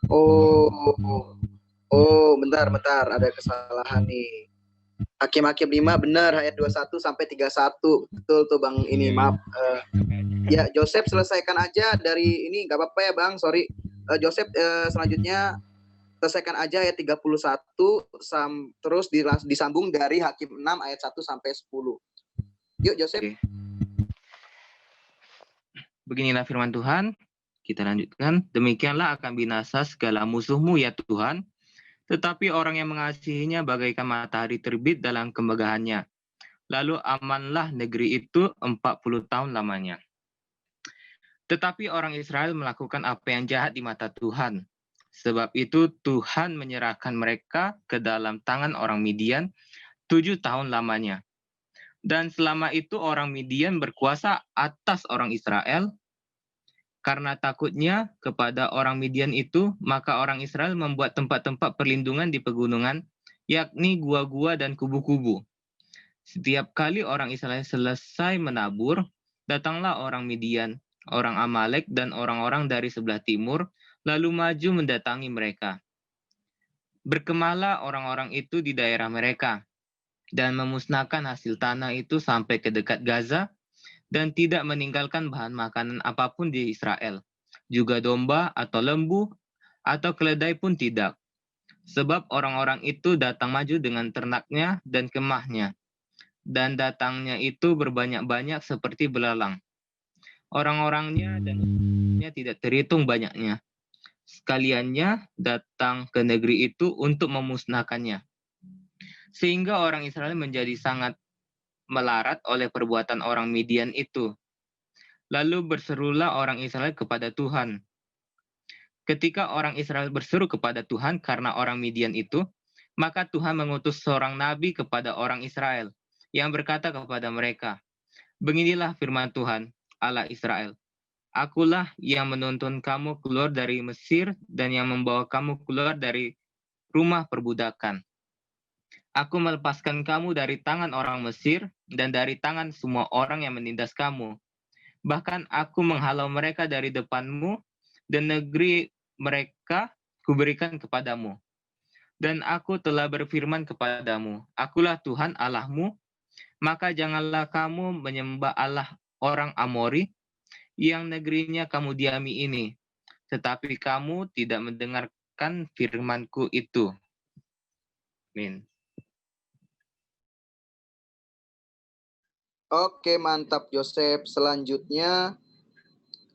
Oh, bentar, ada kesalahan nih. Hakim 5 benar ayat 21 sampai 31. Betul tuh Bang, ini maaf. Ya, Joseph selesaikan aja dari ini, nggak apa-apa ya Bang, sorry. Joseph selanjutnya selesaikan aja ayat 31 terus disambung dari Hakim 6 ayat 1 sampai 10. Yuk Joseph. Oke. Beginilah firman Tuhan. Kita lanjutkan. Demikianlah akan binasa segala musuhmu ya Tuhan. Tetapi orang yang mengasihinya bagaikan matahari terbit dalam kemegahannya. Lalu amanlah negeri itu 40 tahun lamanya. Tetapi orang Israel melakukan apa yang jahat di mata Tuhan. Sebab itu Tuhan menyerahkan mereka ke dalam tangan orang Midian 7 tahun lamanya. Dan selama itu orang Midian berkuasa atas orang Israel. Karena takutnya kepada orang Midian itu, maka orang Israel membuat tempat-tempat perlindungan di pegunungan, yakni gua-gua dan kubu-kubu. Setiap kali orang Israel selesai menabur, datanglah orang Midian, orang Amalek, dan orang-orang dari sebelah timur, lalu maju mendatangi mereka. Berkemahlah orang-orang itu di daerah mereka, dan memusnahkan hasil tanah itu sampai ke dekat Gaza, dan tidak meninggalkan bahan makanan apapun di Israel. Juga domba atau lembu atau keledai pun tidak. Sebab orang-orang itu datang maju dengan ternaknya dan kemahnya. Dan datangnya itu berbanyak-banyak seperti belalang. Orang-orangnya dan orangnya tidak terhitung banyaknya. Sekaliannya datang ke negeri itu untuk memusnahkannya. Sehingga orang Israel menjadi sangat melarat oleh perbuatan orang Midian itu. Lalu berserulah orang Israel kepada Tuhan. Ketika orang Israel berseru kepada Tuhan karena orang Midian itu, Maka Tuhan mengutus seorang nabi kepada orang Israel yang berkata kepada mereka, "Beginilah firman Tuhan, Allah Israel. Akulah yang menuntun kamu keluar dari Mesir dan yang membawa kamu keluar dari rumah perbudakan. Aku melepaskan kamu dari tangan orang Mesir dan dari tangan semua orang yang menindas kamu. Bahkan aku menghalau mereka dari depanmu dan negeri mereka kuberikan kepadamu. Dan aku telah berfirman kepadamu, akulah Tuhan Allahmu, maka janganlah kamu menyembah Allah orang Amori yang negerinya kamu diami ini, tetapi kamu tidak mendengarkan firmanku itu." Amin. Oke, mantap Joseph. Selanjutnya,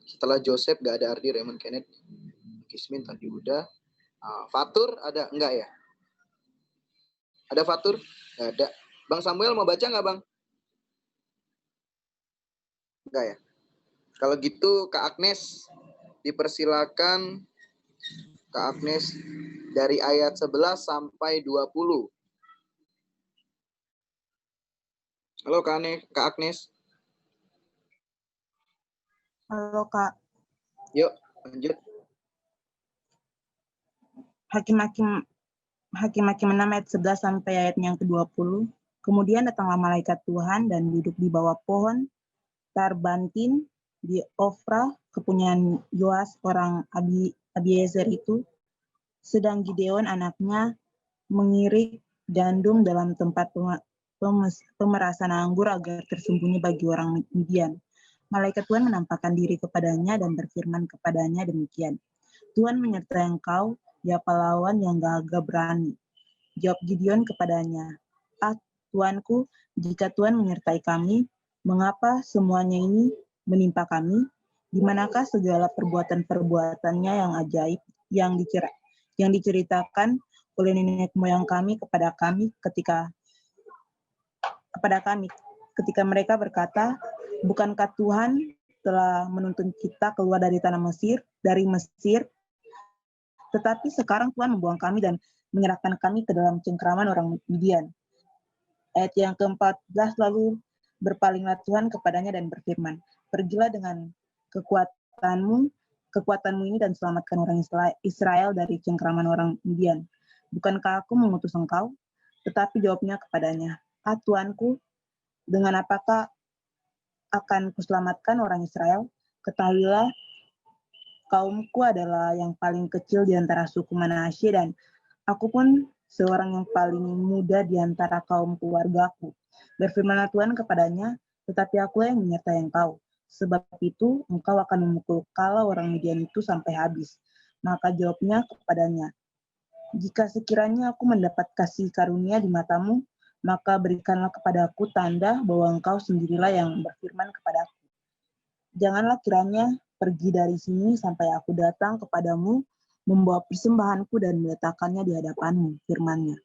setelah Joseph gak ada Ardi, Raymond, Kenneth, Kismin tadi udah. Fatur ada? Enggak ya? Ada Fatur? Gak ada. Bang Samuel mau baca nggak, Bang? Enggak ya? Kalau gitu Kak Agnes, dipersilakan Kak Agnes dari ayat 11 sampai 20. Halo Kak Agnes. Halo Kak. Yuk, lanjut. Hakim-Hakim 6 ayat 11 sampai ayat yang ke-20. Kemudian datanglah malaikat Tuhan dan duduk di bawah pohon Tarbantin di Ofra, kepunyaan Yoas orang Abiezer itu. Sedang Gideon anaknya mengirik gandum dalam tempat pemerasan anggur agar tersembunyi bagi orang Midian. Malaikat Tuhan menampakkan diri kepadanya dan berfirman kepadanya demikian. Tuhan menyertai engkau, ya pahlawan yang gagah berani. Jawab Gideon kepadanya, Tuanku, jika Tuhan menyertai kami, mengapa semuanya ini menimpa kami? Di manakah segala perbuatan-perbuatannya yang ajaib yang diceritakan oleh nenek moyang kami kepada kami ketika mereka berkata, bukankah Tuhan telah menuntun kita keluar dari Mesir, tetapi sekarang Tuhan membuang kami dan menyerahkan kami ke dalam cengkraman orang Midian. Ayat yang ke-14, lalu berpalinglah Tuhan kepadanya dan berfirman, pergilah dengan kekuatanmu ini dan selamatkan orang Israel dari cengkraman orang Midian. Bukankah aku mengutus engkau? Tetapi jawabnya kepadanya, Tuanku, dengan apakah akan kuselamatkan orang Israel? Ketahuilah, kaumku adalah yang paling kecil di antara suku Manasye dan aku pun seorang yang paling muda di antara kaum keluargaku. Berfirmanlah Tuhan kepadanya, tetapi aku yang menyertai engkau. Sebab itu engkau akan memukul kepala orang Midian itu sampai habis. Maka jawabnya kepadanya, jika sekiranya aku mendapat kasih karunia di matamu, maka berikanlah kepadaku tanda bahwa engkau sendirilah yang berfirman kepadaku. Janganlah kiranya pergi dari sini sampai aku datang kepadamu, membawa persembahanku dan meletakkannya di hadapanmu, firman-Nya.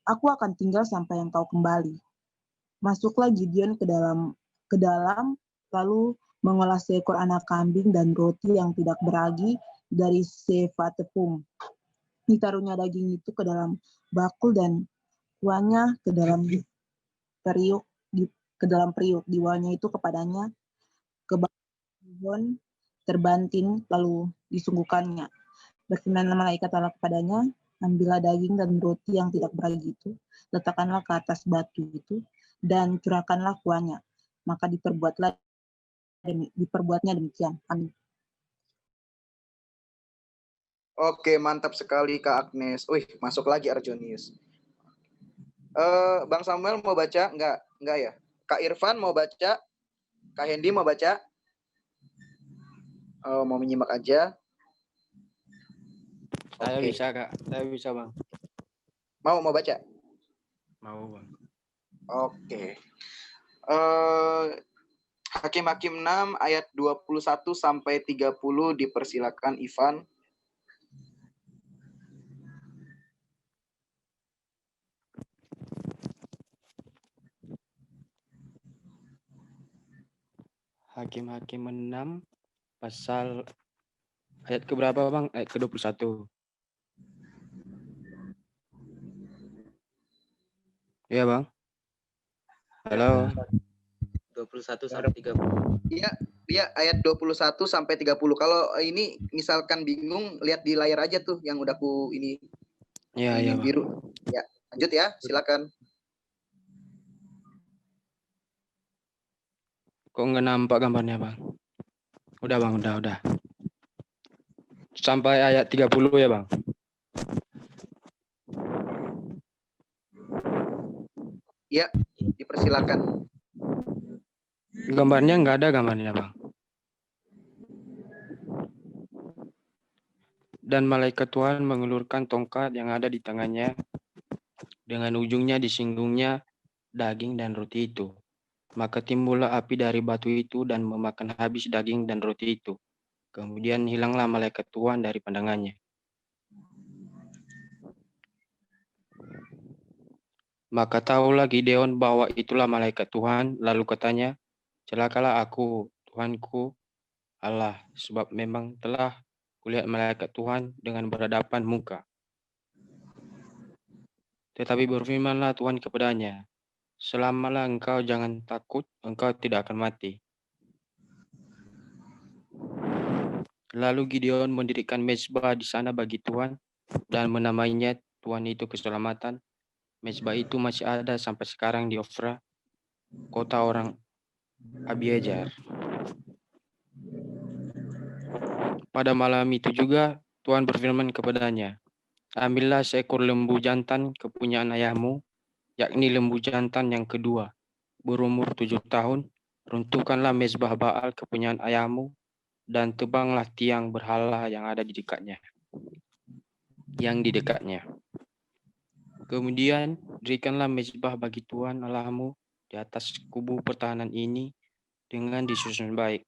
Aku akan tinggal sampai engkau kembali. Masuklah Gideon ke dalam, lalu mengolah seekor anak kambing dan roti yang tidak beragi dari sefa tepung. Ditaruhnya daging itu ke dalam bakul dan kuahnya ke dalam periuk. Diwanya itu kepadanya ke pohon terbantin, lalu disungguhkannya. Berfirmanlah malaikat Allah kepadanya, ambillah daging dan roti yang tidak beragi itu, letakkanlah ke atas batu itu, dan curahkanlah kuahnya. Maka diperbuatnya demikian. Amin. Oke, mantap sekali Kak Agnes. Wih, masuk lagi Arjonius. Bang Samuel mau baca? Enggak ya. Kak Irfan mau baca? Kak Hendy mau baca? Mau menyimak aja? Saya bisa, Kak. Saya bisa, Bang. Mau baca? Mau, Bang. Oke. Hakim-Hakim 6 ayat 21 sampai 30 dipersilakan Ivan. Hakim-Hakim 6 pasal ayat keberapa, Bang? Ayat ke-21. Iya, Bang. Halo. 21 sampai 30. Iya, ayat 21 sampai 30. Kalau ini misalkan bingung, lihat di layar aja tuh yang udah ku ini Iya, iya, Bang. biru. Ya, lanjut ya, silakan. Kok nggak nampak gambarnya, Bang? Udah, Bang, udah. Sampai ayat 30 ya, Bang. Ya, dipersilakan. Gambarnya nggak ada gambarnya, Bang. Dan malaikat Tuhan mengulurkan tongkat yang ada di tangannya, dengan ujungnya disinggungnya daging dan roti itu. Maka timbullah api dari batu itu dan memakan habis daging dan roti itu. Kemudian hilanglah malaikat Tuhan dari pandangannya. Maka tahulah Gideon bahwa itulah malaikat Tuhan, lalu katanya, celakalah aku, Tuhanku Allah, sebab memang telah kulihat malaikat Tuhan dengan berhadapan muka. Tetapi berfirmanlah Tuhan kepadanya, selamalah engkau jangan takut, engkau tidak akan mati. Lalu Gideon mendirikan mezbah di sana bagi Tuhan dan menamainya Tuhan itu keselamatan. Mezbah itu masih ada sampai sekarang di Ofra, kota orang Abiezer. Pada malam itu juga Tuhan berfirman kepadanya, ambillah seekor lembu jantan kepunyaan ayahmu, yakni lembu jantan yang kedua, berumur 7 tahun, runtuhkanlah mezbah Baal kepunyaan ayahmu, dan tebanglah tiang berhala yang ada di dekatnya. Kemudian dirikanlah mezbah bagi Tuhan Allahmu di atas kubu pertahanan ini dengan disusun baik.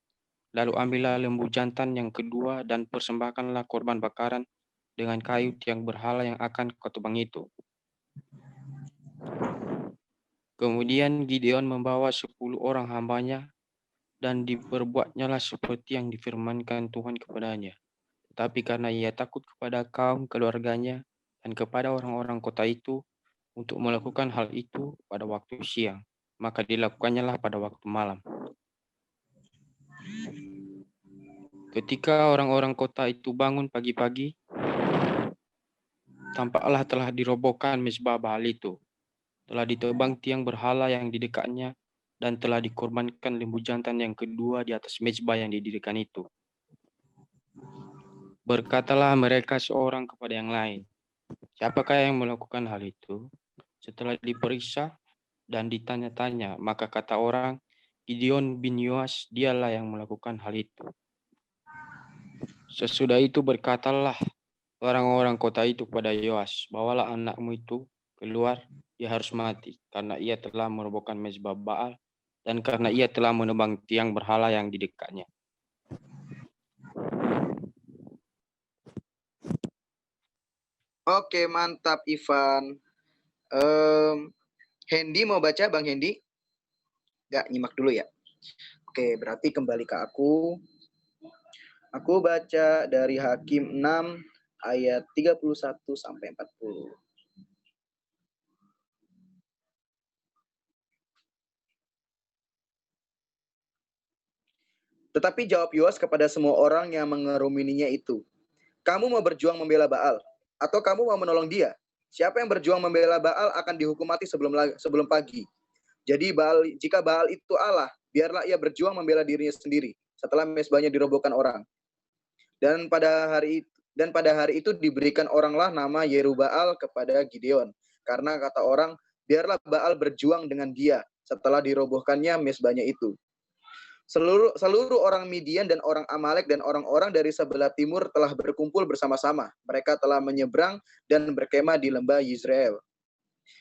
Lalu ambillah lembu jantan yang kedua dan persembahkanlah korban bakaran dengan kayu tiang berhala yang akan kau tebang itu. Kemudian Gideon membawa 10 orang hambanya dan diperbuatnyalah seperti yang difirmankan Tuhan kepadanya. Tetapi karena ia takut kepada kaum keluarganya dan kepada orang-orang kota itu untuk melakukan hal itu pada waktu siang, maka dilakukannya pada waktu malam. Ketika orang-orang kota itu bangun pagi-pagi, tampaklah telah dirobohkan mezbah Baal itu, telah ditebang tiang berhala yang di dekatnya, dan telah dikorbankan lembu jantan yang kedua di atas mezbah yang didirikan itu. Berkatalah mereka seorang kepada yang lain, siapakah yang melakukan hal itu? Setelah diperiksa dan ditanya-tanya, maka kata orang, Gideon bin Yoas, dialah yang melakukan hal itu. Sesudah itu berkatalah orang-orang kota itu kepada Yoas, bawalah anakmu itu keluar, ia harus mati, karena ia telah merobohkan mezbah Baal, dan karena ia telah menebang tiang berhala yang di dekatnya. Oke, mantap Ivan. Hendy mau baca, Bang Hendy? Nggak, nyimak dulu ya. Oke, berarti kembali ke aku. Aku baca dari Hakim 6 ayat 31 sampai 40. Tetapi jawab Yoas kepada semua orang yang mengerumuninya itu, kamu mau berjuang membela Baal, atau kamu mau menolong dia? Siapa yang berjuang membela Baal akan dihukum mati sebelum pagi. Jadi jika Baal itu Allah, biarlah ia berjuang membela dirinya sendiri setelah mezbahnya dirobohkan orang. Dan pada hari itu diberikan oranglah nama Yerubaal kepada Gideon, karena kata orang, biarlah Baal berjuang dengan dia setelah dirobohkannya mezbahnya itu. Seluruh orang Midian dan orang Amalek dan orang-orang dari sebelah timur telah berkumpul bersama-sama. Mereka telah menyeberang dan berkemah di lembah Yizreel.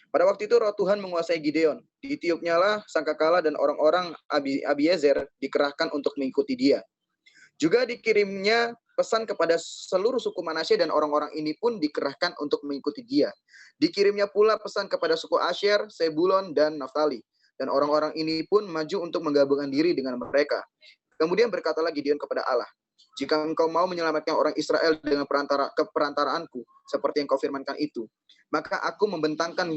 Pada waktu itu roh Tuhan menguasai Gideon. Ditiupnyalah sangkakala dan orang-orang Abiezer dikerahkan untuk mengikuti dia. Juga dikirimnya pesan kepada seluruh suku Manasye dan orang-orang ini pun dikerahkan untuk mengikuti dia. Dikirimnya pula pesan kepada suku Asher, Sebulon, dan Naftali. Dan orang-orang ini pun maju untuk menggabungkan diri dengan mereka. Kemudian berkatalah Gideon kepada Allah, Jika engkau mau menyelamatkan orang Israel dengan keperantaraanku, seperti yang kau firmankan itu, maka aku membentangkan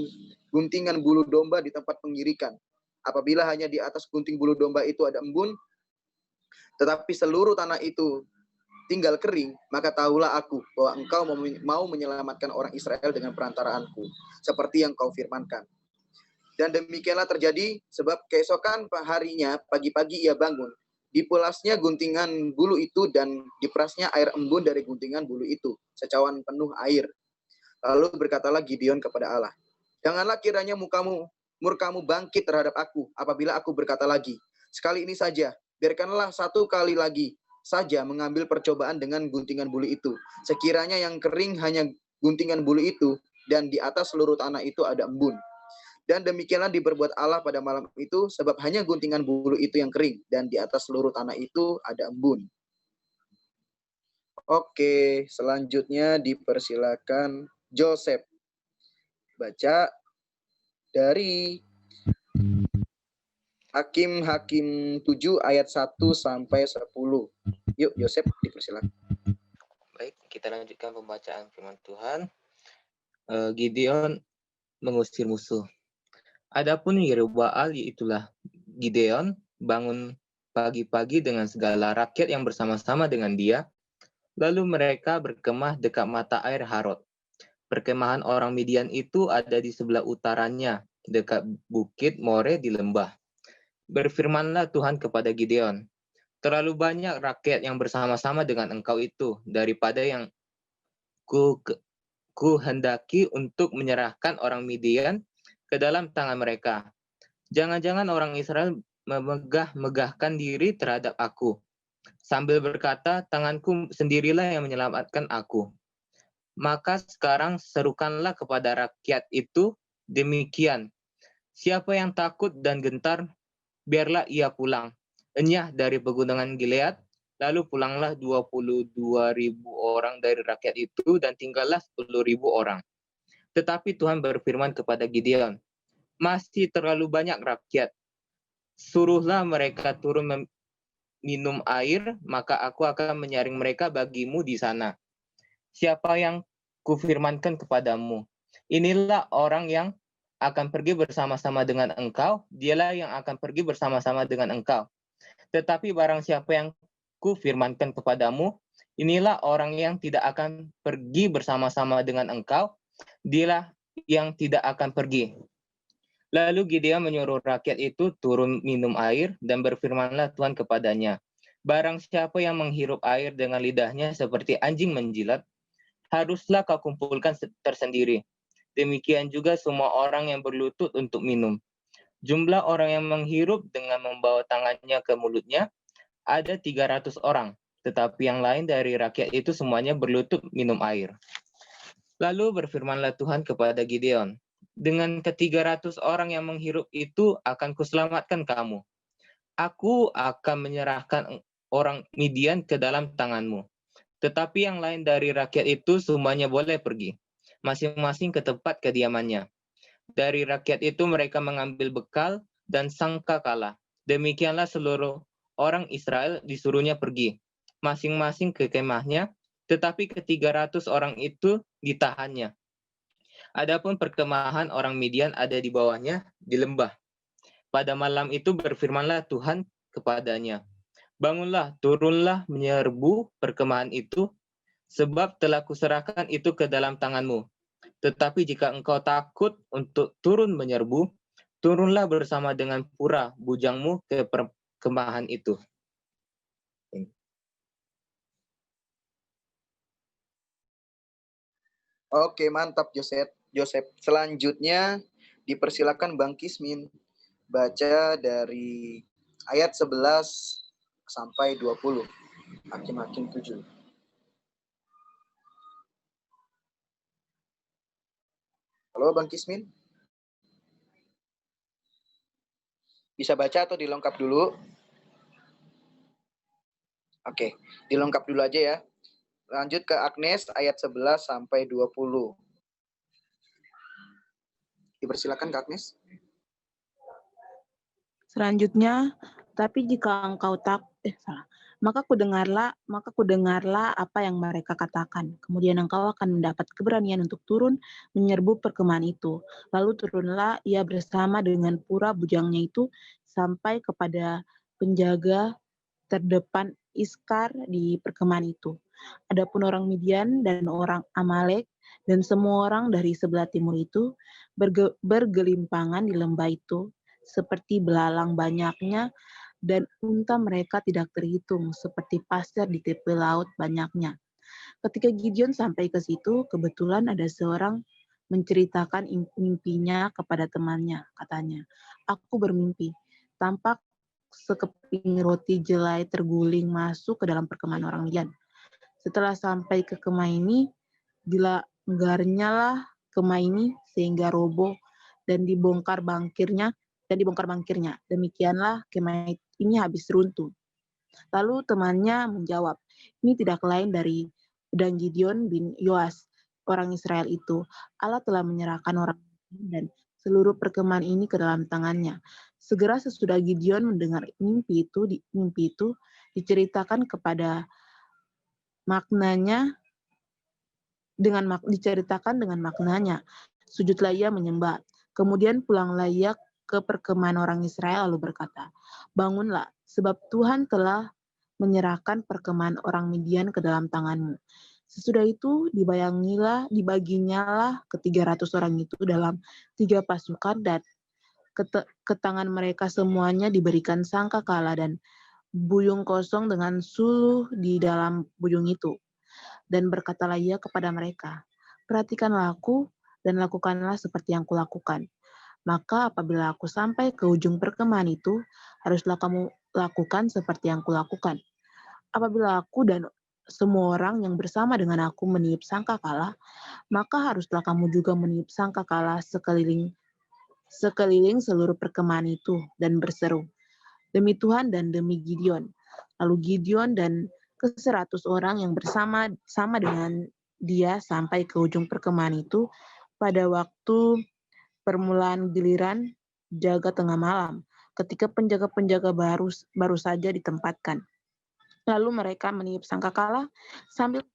guntingan bulu domba di tempat pengirikan. Apabila hanya di atas gunting bulu domba itu ada embun, tetapi seluruh tanah itu tinggal kering, maka tahulah aku bahwa engkau mau menyelamatkan orang Israel dengan perantaraanku, seperti yang kau firmankan. Dan demikianlah terjadi, sebab keesokan harinya, pagi-pagi ia bangun, dipulasnya guntingan bulu itu dan diperasnya air embun dari guntingan bulu itu, secawan penuh air. Lalu berkatalah Gideon kepada Allah, janganlah kiranya murkamu bangkit terhadap aku apabila aku berkata lagi, sekali ini saja, biarkanlah satu kali lagi saja mengambil percobaan dengan guntingan bulu itu. Sekiranya yang kering hanya guntingan bulu itu, dan di atas seluruh tanah itu ada embun. Dan demikianlah diperbuat Allah pada malam itu, sebab hanya guntingan bulu itu yang kering, dan di atas seluruh tanah itu ada embun. Oke, selanjutnya dipersilakan Joseph. Baca dari Hakim 7 ayat 1 sampai 10. Yuk, Joseph, dipersilakan. Baik, kita lanjutkan pembacaan firman Tuhan. Gideon mengusir musuh. Adapun Yerubbaal, yaitulah Gideon, bangun pagi-pagi dengan segala rakyat yang bersama-sama dengan dia. Lalu mereka berkemah dekat mata air Harod. Perkemahan orang Midian itu ada di sebelah utaranya, dekat bukit More di lembah. Berfirmanlah Tuhan kepada Gideon, terlalu banyak rakyat yang bersama-sama dengan engkau itu, daripada yang ku hendaki untuk menyerahkan orang Midian ke dalam tangan mereka. Jangan-jangan orang Israel megahkan diri terhadap aku, sambil berkata, tanganku sendirilah yang menyelamatkan aku. Maka sekarang serukanlah kepada rakyat itu demikian, siapa yang takut dan gentar, biarlah ia pulang, enyah dari pegunungan Gilead. Lalu pulanglah 22.000 orang dari rakyat itu, dan tinggallah 10.000 orang. Tetapi Tuhan berfirman kepada Gideon, masih terlalu banyak rakyat. Suruhlah mereka turun minum air, maka aku akan menyaring mereka bagimu di sana. Siapa yang kufirmankan kepadamu, inilah orang yang akan pergi bersama-sama dengan engkau, dialah yang akan pergi bersama-sama dengan engkau. Tetapi barang siapa yang kufirmankan kepadamu, inilah orang yang tidak akan pergi bersama-sama dengan engkau, dialah yang tidak akan pergi. Lalu Gideon menyuruh rakyat itu turun minum air, dan berfirmanlah Tuhan kepadanya, barang siapa yang menghirup air dengan lidahnya seperti anjing menjilat, haruslah kau kumpulkan tersendiri. Demikian juga semua orang yang berlutut untuk minum. Jumlah orang yang menghirup dengan membawa tangannya ke mulutnya ada 300 orang, tetapi yang lain dari rakyat itu semuanya berlutut minum air. Lalu berfirmanlah Tuhan kepada Gideon, dengan ke-300 orang yang menghirup itu akan kuselamatkan kamu. Aku akan menyerahkan orang Midian ke dalam tanganmu. Tetapi yang lain dari rakyat itu semuanya boleh pergi, masing-masing ke tempat kediamannya. Dari rakyat itu mereka mengambil bekal dan sangka kalah. Demikianlah seluruh orang Israel disuruhnya pergi, masing-masing ke kemahnya, tetapi ke-300 orang itu ditahannya. Adapun perkemahan orang Midian ada di bawahnya, di lembah. Pada malam itu berfirmanlah Tuhan kepadanya, bangunlah, turunlah menyerbu perkemahan itu, sebab telah kuserahkan itu ke dalam tanganmu. Tetapi jika engkau takut untuk turun menyerbu, turunlah bersama dengan pura bujangmu ke perkemahan itu. Oke, mantap Joseph. Selanjutnya dipersilakan Bang Kismin baca dari ayat 11 sampai 20. Hakim 7. Halo Bang Kismin? Bisa baca atau dilengkap dulu? Oke, dilengkap dulu aja ya. Lanjut ke Agnes ayat 11 sampai 20. Dipersilakan Kak Agnes. Selanjutnya, Maka kudengarlah apa yang mereka katakan. Kemudian engkau akan mendapat keberanian untuk turun menyerbu perkemahan itu. Lalu turunlah ia bersama dengan pura bujangnya itu sampai kepada penjaga terdepan Iskar di perkemahan itu. Adapun orang Midian dan orang Amalek dan semua orang dari sebelah timur itu bergelimpangan di lembah itu seperti belalang banyaknya, dan unta mereka tidak terhitung, seperti pasir di tepi laut banyaknya. Ketika Gideon sampai ke situ, kebetulan ada seorang menceritakan mimpinya kepada temannya. Katanya, aku bermimpi, tampak sekeping roti jelai terguling masuk ke dalam perkemahan orang Midian. Setelah sampai ke kemah ini, dilanggarnya lah kemah ini sehingga roboh dan dibongkar bangkirnya. Demikianlah kemah ini habis runtuh. Lalu temannya menjawab, ini tidak lain dari pedang Gideon bin Yoas, orang Israel itu. Allah telah menyerahkan orang dan seluruh perkemahan ini ke dalam tangannya. Segera sesudah Gideon mendengar mimpi itu diceritakan kepada maknanya diceritakan dengan maknanya. Sujudlah ia menyembah. Kemudian pulanglah ia ke perkemahan orang Israel lalu berkata, bangunlah, sebab Tuhan telah menyerahkan perkemahan orang Midian ke dalam tanganmu. Sesudah itu dibaginya lah ke 300 orang itu dalam 3 pasukan, dan ke tangan mereka semuanya diberikan sangkakala dan buyung kosong dengan suluh di dalam buyung itu. Dan berkatalah ia kepada mereka, perhatikanlah aku dan lakukanlah seperti yang kulakukan. Maka apabila aku sampai ke ujung perkemahan itu, haruslah kamu lakukan seperti yang kulakukan. Apabila aku dan semua orang yang bersama dengan aku meniup sangkakala, maka haruslah kamu juga meniup sangkakala sekeliling seluruh perkemahan itu dan berseru, demi Tuhan dan demi Gideon. Lalu Gideon dan ke-100 orang yang bersama dengan dia sampai ke ujung perkemahan itu pada waktu permulaan giliran jaga tengah malam, ketika penjaga-penjaga baru saja ditempatkan. Lalu mereka meniup sangkakala sambil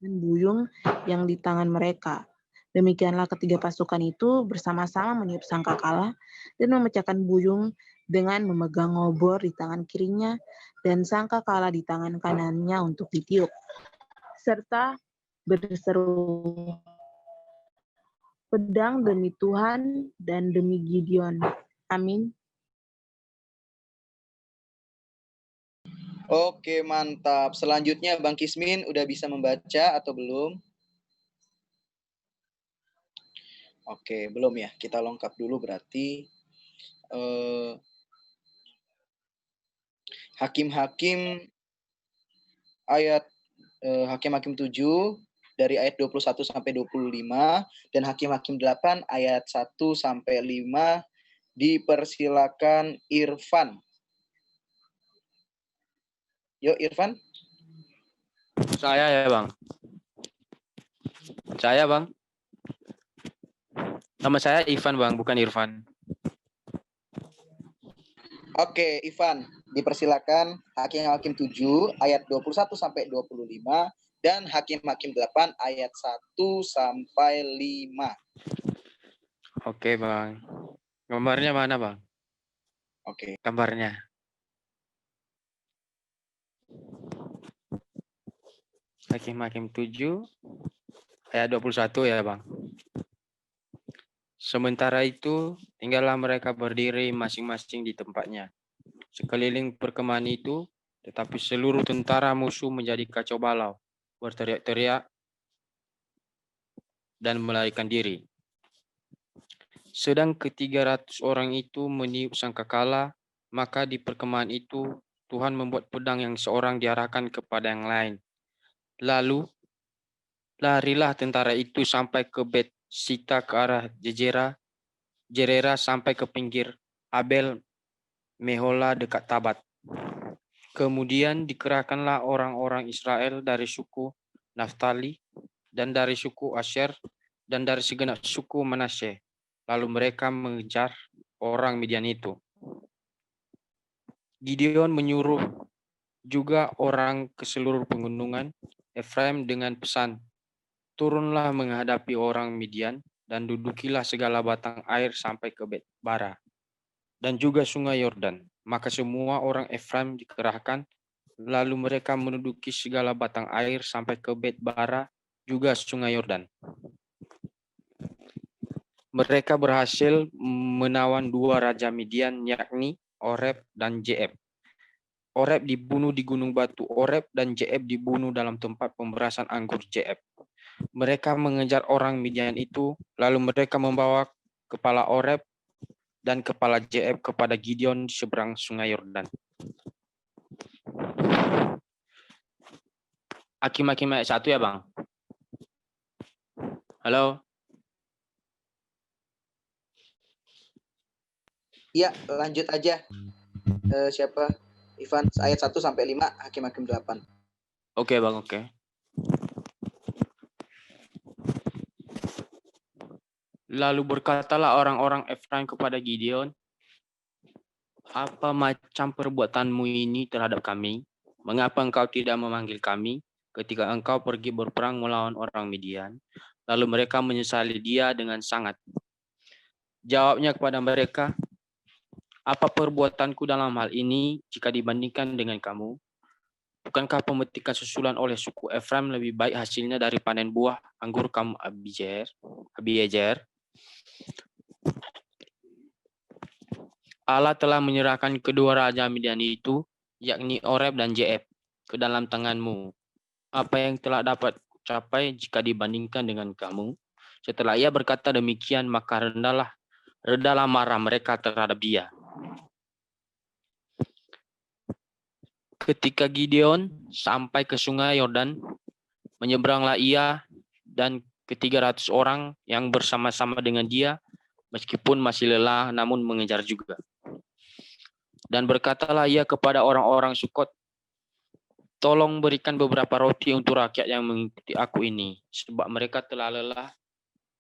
buyung yang di tangan mereka. Demikianlah ketiga pasukan itu bersama-sama meniup sangkakala dan memecahkan buyung dengan memegang obor di tangan kirinya dan sangkakala di tangan kanannya untuk ditiup, serta berseru, pedang demi Tuhan dan demi Gideon. Amin. Oke, mantap. Selanjutnya Bang Kismin udah bisa membaca atau belum? Oke, belum ya. Kita lengkap dulu berarti. Hakim-Hakim ayat Hakim-Hakim 7 dari ayat 21 sampai 25 dan Hakim-Hakim 8 ayat 1 sampai 5. Dipersilakan Irfan. Yuk Irfan. Saya ya Bang. Saya Bang. Nama saya Ivan Bang, bukan Irfan. Oke, Ivan, dipersilakan Hakim-Hakim 7 ayat 21 sampai 25 dan Hakim-Hakim 8 ayat 1 sampai 5. Oke, Bang. Gambarnya mana, Bang? Oke. Gambarnya. Hakim-Hakim 7 ayat 21 ya, Bang. Sementara itu, tinggallah mereka berdiri masing-masing di tempatnya. Sekeliling perkemahan itu, tetapi seluruh tentara musuh menjadi kacau balau, berteriak-teriak, dan melarikan diri. Sedang ke-300 orang itu meniup sangkakala, maka di perkemahan itu Tuhan membuat pedang yang seorang diarahkan kepada yang lain. Lalu, larilah tentara itu sampai ke Bet Sita ke arah Jerera sampai ke pinggir Abel Mehola dekat Tabat. Kemudian dikerahkanlah orang-orang Israel dari suku Naftali dan dari suku Asher dan dari segenap suku Manasye. Lalu mereka mengejar orang Midian itu. Gideon menyuruh juga orang ke seluruh pegunungan Efraim dengan pesan, turunlah menghadapi orang Midian dan dudukilah segala batang air sampai ke Bet-bara dan juga sungai Yordan. Maka semua orang Efraim dikerahkan, lalu mereka menduduki segala batang air sampai ke Bet-bara juga sungai Yordan. Mereka berhasil menawan dua raja Midian, yakni Oreb dan Jeeb. Oreb dibunuh di gunung batu Oreb dan Jeeb dibunuh dalam tempat pemberasan anggur Jeeb. Mereka mengejar orang Midian itu, lalu mereka membawa kepala Oreb dan kepala Jeeb kepada Gideon di seberang sungai Yordan. Hakim-Hakim ayat 1 ya Bang? Halo? Ya, lanjut aja. Siapa? Ivan, ayat 1 sampai 5, Hakim-Hakim 8. Oke Bang, oke. Lalu berkatalah orang-orang Efraim kepada Gideon, apa macam perbuatanmu ini terhadap kami? Mengapa engkau tidak memanggil kami ketika engkau pergi berperang melawan orang Midian? Lalu mereka menyesali dia dengan sangat. Jawabnya kepada mereka, apa perbuatanku dalam hal ini jika dibandingkan dengan kamu? Bukankah pemetikan susulan oleh suku Efraim lebih baik hasilnya dari panen buah anggur kamu Abiezer? Allah telah menyerahkan kedua raja Midian itu, yakni Oreb dan Jeeb, ke dalam tanganmu. Apa yang telah dapat capai jika dibandingkan dengan kamu? Setelah ia berkata demikian, maka redalah marah mereka terhadap dia. Ketika Gideon sampai ke sungai Yordan, menyeberanglah ia dan ke-300 orang yang bersama-sama dengan dia, meskipun masih lelah namun mengejar juga. Dan berkatalah ia kepada orang-orang Sukot, tolong berikan beberapa roti untuk rakyat yang mengikuti aku ini, sebab mereka telah lelah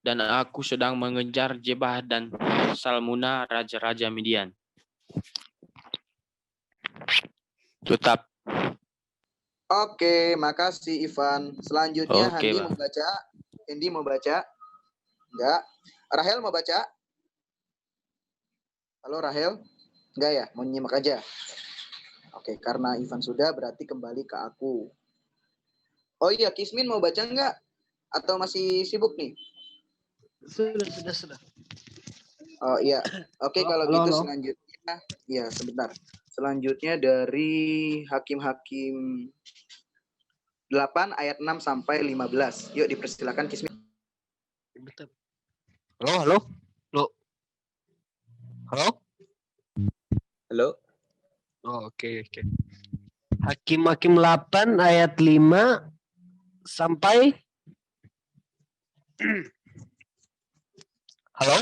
dan aku sedang mengejar Jebah dan Salmuna, raja-raja Midian. Tutup. Oke, makasih Ivan. Selanjutnya Oke, Handi Bang. mau baca. Hendi mau baca? Enggak. Rahel mau baca? Halo Rahel? Enggak ya? Mau nyimak aja? Oke, karena Ivan sudah berarti kembali ke aku. Oh iya, Kismin mau baca enggak? Atau masih sibuk nih? Sudah. Oh iya. Oke, kalau Halo, gitu halo. selanjutnya. Iya, sebentar. Selanjutnya dari Hakim-Hakim 8 ayat 6 sampai 15. Yuk dipersilakan Kismin. Halo. Halo. Oh, oke. Hakim-Hakim 8 ayat 5 sampai Halo?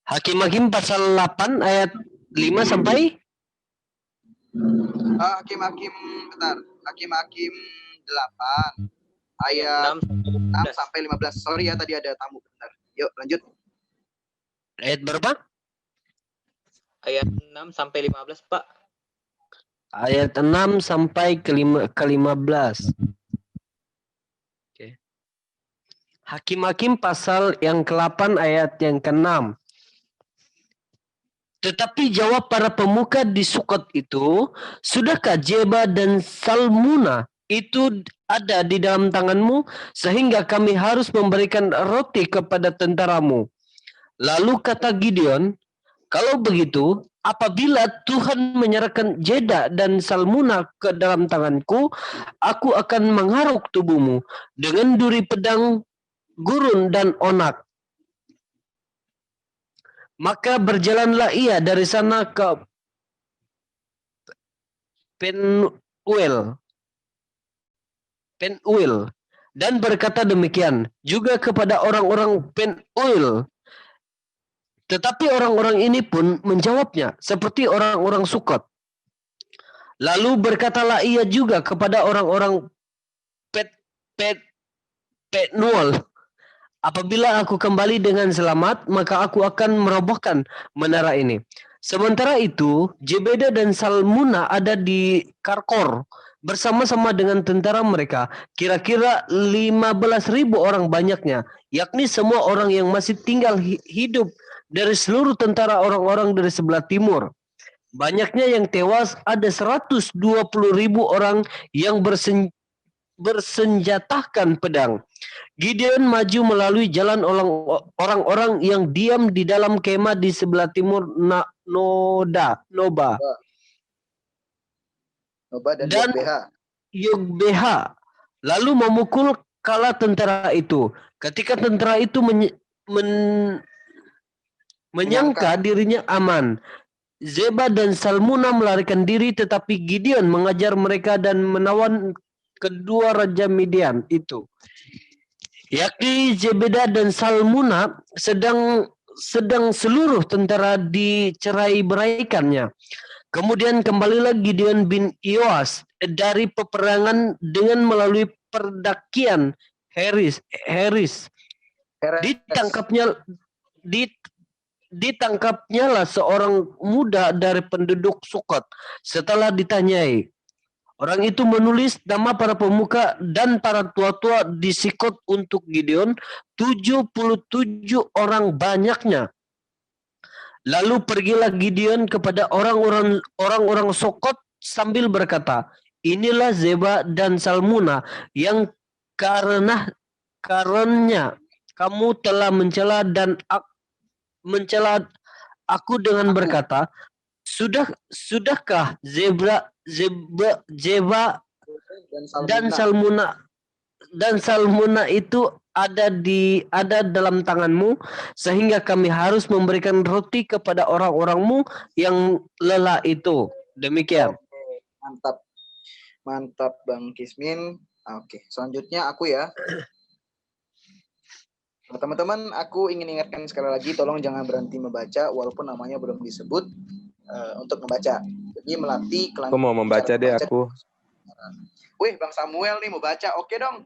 Hakim-Hakim pasal 8 ayat 5 sampai Hakim-Hakim, bentar. Hakim-Hakim 8 ayat 6 sampai 15. Sorry ya, tadi ada tamu. Bentar. Yuk, lanjut. ayat berapa? Ayat 6 sampai 15, Pak. Ayat 6 sampai ke 15. Oke. Hakim-Hakim pasal yang ke-8 ayat yang ke-6. Tetapi jawab para pemuka di Sukot itu, sudahkah Jeba dan Salmuna itu ada di dalam tanganmu, sehingga kami harus memberikan roti kepada tentaramu? Lalu kata Gideon, kalau begitu, apabila Tuhan menyerahkan Jeda dan Salmuna ke dalam tanganku, aku akan mengharuk tubuhmu dengan duri pedang, gurun, dan onak. Maka berjalanlah ia dari sana ke Penuel dan berkata demikian juga kepada orang-orang Penuel. Tetapi orang-orang ini pun menjawabnya seperti orang-orang Sukot. Lalu berkatalah ia juga kepada orang-orang Penuel, apabila aku kembali dengan selamat, maka aku akan merobohkan menara ini. Sementara itu, Jebeda dan Salmuna ada di Karkor bersama-sama dengan tentara mereka, kira-kira 15.000 orang banyaknya, yakni semua orang yang masih tinggal hidup dari seluruh tentara orang-orang dari sebelah timur. Banyaknya yang tewas ada 120.000 orang yang bersenjatakan pedang. Gideon maju melalui jalan orang-orang yang diam di dalam kemah di sebelah timur Noba Noba dan dan Yogbeha, lalu memukul kala tentara itu. Ketika tentara itu menyangka dirinya aman, Zeba dan Salmuna melarikan diri, tetapi Gideon mengajar mereka dan menawan kedua raja Midian itu, yakni Zebeda dan Salmuna, sedang seluruh tentara dicerai beraikannya. Kemudian kembalilah Gideon bin Yoas dari peperangan dengan melalui perdakian Heris. Ditangkapnya lah seorang muda dari penduduk Sukot. Setelah ditanyai, orang itu menulis nama para pemuka dan para tua-tua di Sikot untuk Gideon, 77 orang banyaknya. Lalu pergilah Gideon kepada orang-orang Sukot sambil berkata, inilah Zeba dan Salmuna yang karenanya kamu telah mencela aku dengan berkata, sudahkah Zeba dan Salmuna itu ada dalam tanganmu, sehingga kami harus memberikan roti kepada orang-orangmu yang lelah itu. Demikian. Mantap Bang Kismin. Oke, selanjutnya aku ya. Teman-teman, aku ingin ingatkan sekali lagi, tolong jangan berhenti membaca walaupun namanya belum disebut, untuk membaca. Jadi melatih kelancaran. Aku mau membaca deh aku. Wih, Bang Samuel nih mau baca. Oke dong.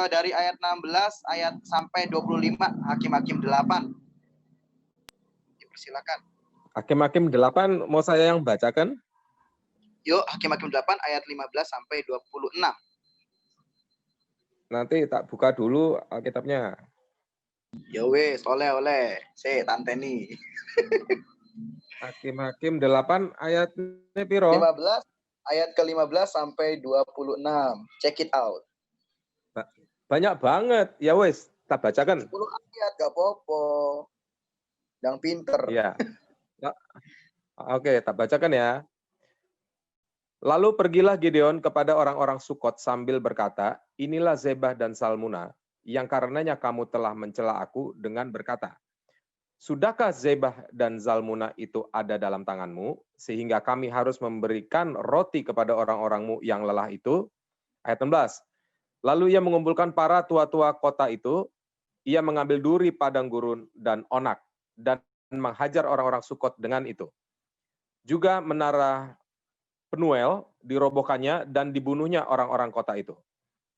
Dari ayat 16 ayat sampai 25, Hakim-Hakim 8. Dipersilakan. Hakim-Hakim 8 mau saya yang bacakan? Yuk, Hakim-Hakim 8 ayat 15 sampai 26. Nanti tak buka dulu Alkitabnya. Ya wes, oleh. Saya tanteni. Hakim-Hakim 8 ayatnya piro? 15 ayat ke-15 sampai 26. Check it out. Banyak banget. Ya wes, tak bacakan. 10 ayat gak apa-apa. Yang pinter. Iya. Oke, tak bacakan ya. Lalu pergilah Gideon kepada orang-orang Sukot sambil berkata, inilah Zebah dan Salmuna, yang karenanya kamu telah mencela aku dengan berkata, sudahkah Zebah dan Zalmuna itu ada dalam tanganmu, sehingga kami harus memberikan roti kepada orang-orangmu yang lelah itu? Ayat 16. Lalu ia mengumpulkan para tua-tua kota itu, ia mengambil duri padang gurun dan onak, dan menghajar orang-orang Sukot dengan itu. Juga menara Penuel dirobohkannya dan dibunuhnya orang-orang kota itu.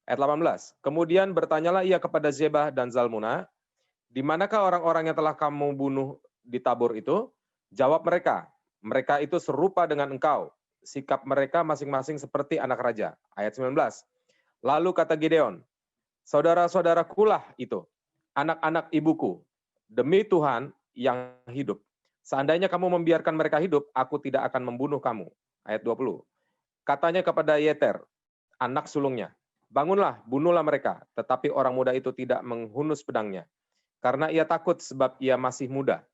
Ayat 18. Kemudian bertanyalah ia kepada Zebah dan Zalmuna, di manakah orang-orang yang telah kamu bunuh di Tabor itu? Jawab mereka, mereka itu serupa dengan engkau. Sikap mereka masing-masing seperti anak raja. Ayat 19. Lalu kata Gideon, saudara-saudarakulah itu, anak-anak ibuku, demi Tuhan yang hidup. Seandainya kamu membiarkan mereka hidup, aku tidak akan membunuh kamu. Ayat 20. Katanya kepada Yeter, anak sulungnya, bangunlah, bunuhlah mereka. Tetapi orang muda itu tidak menghunus pedangnya, karena ia takut sebab ia masih muda.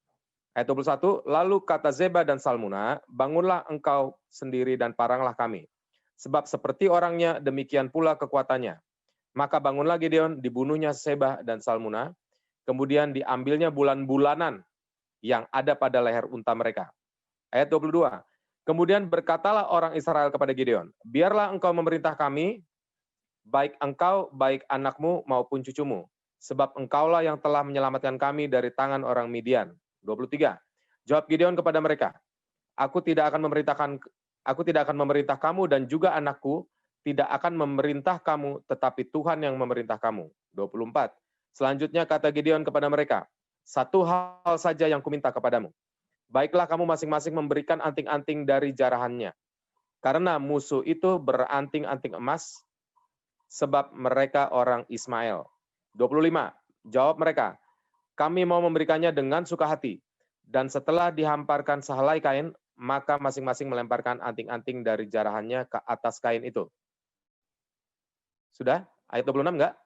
Ayat 21, lalu kata Zeba dan Salmuna, bangunlah engkau sendiri dan paranglah kami. Sebab seperti orangnya, demikian pula kekuatannya. Maka bangunlah Gideon, dibunuhnya Zeba dan Salmuna, kemudian diambilnya bulan-bulanan yang ada pada leher unta mereka. Ayat 22, kemudian berkatalah orang Israel kepada Gideon, biarlah engkau memerintah kami, baik engkau, baik anakmu maupun cucumu, sebab engkaulah yang telah menyelamatkan kami dari tangan orang Midian. 23. Jawab Gideon kepada mereka, aku tidak akan memerintah kamu dan juga anakku tidak akan memerintah kamu, tetapi Tuhan yang memerintah kamu. 24. Selanjutnya kata Gideon kepada mereka, satu hal saja yang kuminta kepadamu, Baiklah kamu masing-masing memberikan anting-anting dari jarahannya. Karena musuh itu beranting-anting emas, sebab mereka orang Ismail. 25. Jawab mereka, kami mau memberikannya dengan suka hati. Dan setelah dihamparkan sehelai kain, maka masing-masing melemparkan anting-anting dari jarahannya ke atas kain itu. Sudah? Ayat 26 enggak?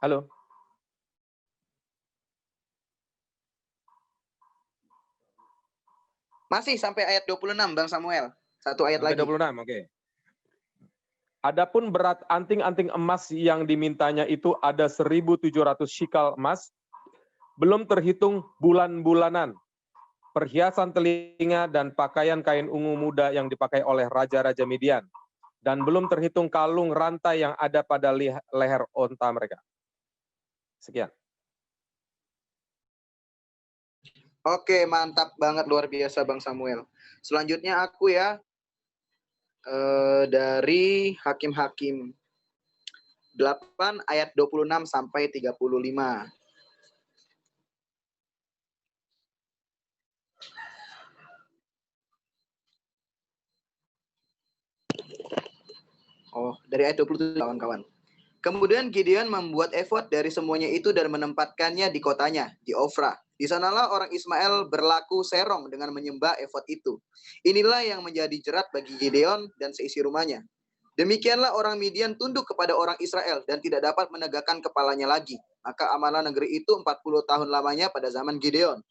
Halo? Masih sampai ayat 26, Bang Samuel. Satu ayat Sampai lagi. 26, oke. Adapun berat anting-anting emas yang dimintanya itu ada 1.700 shikal emas, belum terhitung bulan-bulanan, perhiasan telinga dan pakaian kain ungu muda yang dipakai oleh raja-raja Midian, dan belum terhitung kalung rantai yang ada pada leher onta mereka. Sekian. Oke, mantap banget, luar biasa Bang Samuel. Selanjutnya aku ya, dari Hakim-Hakim 8 ayat 26 sampai 35. Oh, dari ayat 27 kawan-kawan. Kemudian Gideon membuat efod dari semuanya itu dan menempatkannya di kotanya, di Ofra. Di sanalah orang Ismail berlaku serong dengan menyembah efod itu. Inilah yang menjadi jerat bagi Gideon dan seisi rumahnya. Demikianlah orang Midian tunduk kepada orang Israel dan tidak dapat menegakkan kepalanya lagi. Maka amarlah negeri itu 40 tahun lamanya pada zaman Gideon.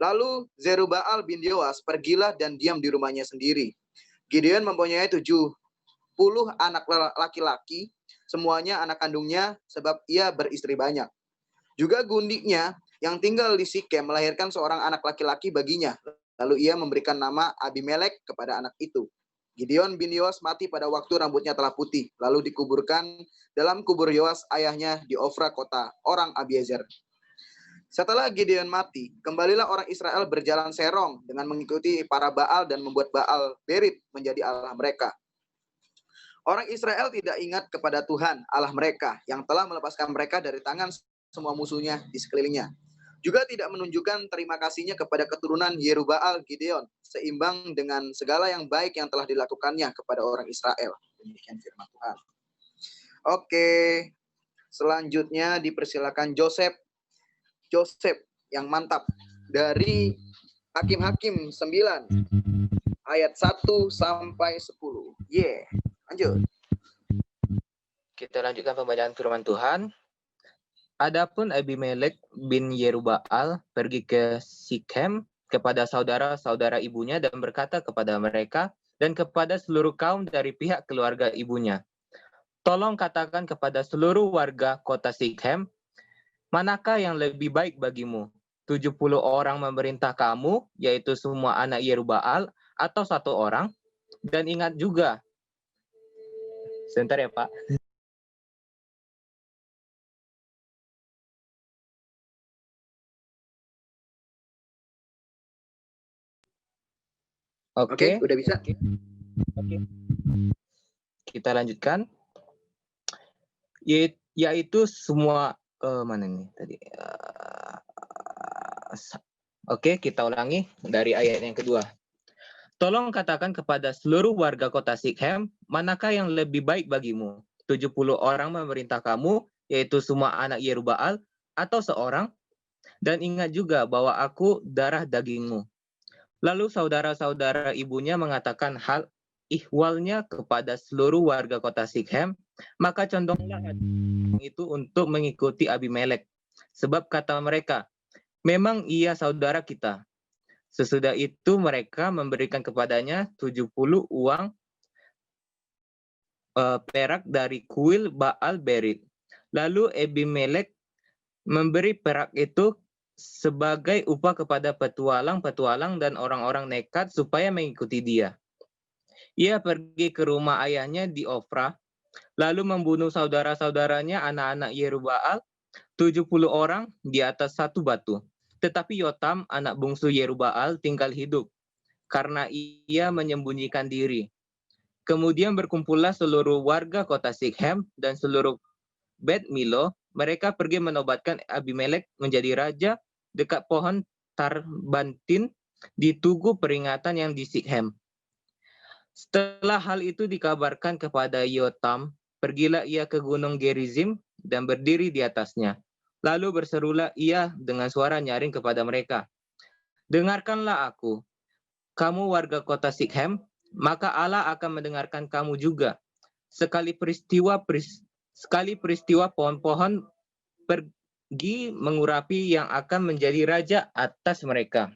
Lalu Zerubabel bin Yoas pergilah dan diam di rumahnya sendiri. Gideon mempunyai 70 anak laki-laki, semuanya anak kandungnya sebab ia beristri banyak. Juga gundiknya yang tinggal di Sikem melahirkan seorang anak laki-laki baginya. Lalu ia memberikan nama Abimelek kepada anak itu. Gideon bin Yoas mati pada waktu rambutnya telah putih, lalu dikuburkan dalam kubur Yoas ayahnya di Ofra kota orang Abiezer. Setelah Gideon mati, kembalilah orang Israel berjalan serong dengan mengikuti para Baal dan membuat Baal Berit menjadi Allah mereka. Orang Israel tidak ingat kepada Tuhan Allah mereka yang telah melepaskan mereka dari tangan semua musuhnya di sekelilingnya. Juga tidak menunjukkan terima kasihnya kepada keturunan Yerubbaal Gideon, seimbang dengan segala yang baik yang telah dilakukannya kepada orang Israel. Demikian firman Tuhan. Oke, selanjutnya dipersilakan Joseph yang mantap dari Hakim-Hakim 9 ayat 1 sampai 10. Lanjut. Kita lanjutkan pembacaan firman Tuhan. Adapun Abimelek bin Yerubbaal pergi ke Sikem kepada saudara-saudara ibunya dan berkata kepada mereka dan kepada seluruh kaum dari pihak keluarga ibunya, tolong katakan kepada seluruh warga kota Sikem, manakah yang lebih baik bagimu? 70 orang memerintah kamu, yaitu semua anak Yerubbaal, atau 1 orang? Dan ingat juga, sebentar ya Pak. Oke, udah bisa. Oke. Kita lanjutkan. Yaitu semua mana nih tadi? Oke, kita ulangi dari ayat yang kedua. Tolong katakan kepada seluruh warga kota Sikem, manakah yang lebih baik bagimu? 70 orang memerintah kamu, yaitu semua anak Yerubbaal, atau 1 orang? Dan ingat juga bahwa aku darah dagingmu. Lalu saudara-saudara ibunya mengatakan hal ihwalnya kepada seluruh warga kota Sikem, maka condonglah itu untuk mengikuti Abimelek. Sebab kata mereka, memang ia saudara kita. Sesudah itu mereka memberikan kepadanya 70 uang perak dari kuil Baal Berit. Lalu Abimelek memberi perak itu sebagai upah kepada petualang-petualang dan orang-orang nekat supaya mengikuti dia. Ia pergi ke rumah ayahnya di Ofra, lalu membunuh saudara-saudaranya anak-anak Yerubbaal, 70 orang di atas 1 batu. Tetapi Yotam, anak bungsu Yerubbaal, tinggal hidup, karena ia menyembunyikan diri. Kemudian berkumpullah seluruh warga kota Sikem dan seluruh Bet Milo mereka pergi menobatkan Abimelek menjadi raja dekat pohon Tarbantin di tugu peringatan yang di Sikhem. Setelah hal itu dikabarkan kepada Yotam, pergilah ia ke gunung Gerizim dan berdiri di atasnya. Lalu berserulah ia dengan suara nyaring kepada mereka, "Dengarkanlah aku, kamu warga kota Sikhem, maka Allah akan mendengarkan kamu juga. Sekali peristiwa pohon-pohon pergi mengurapi yang akan menjadi raja atas mereka."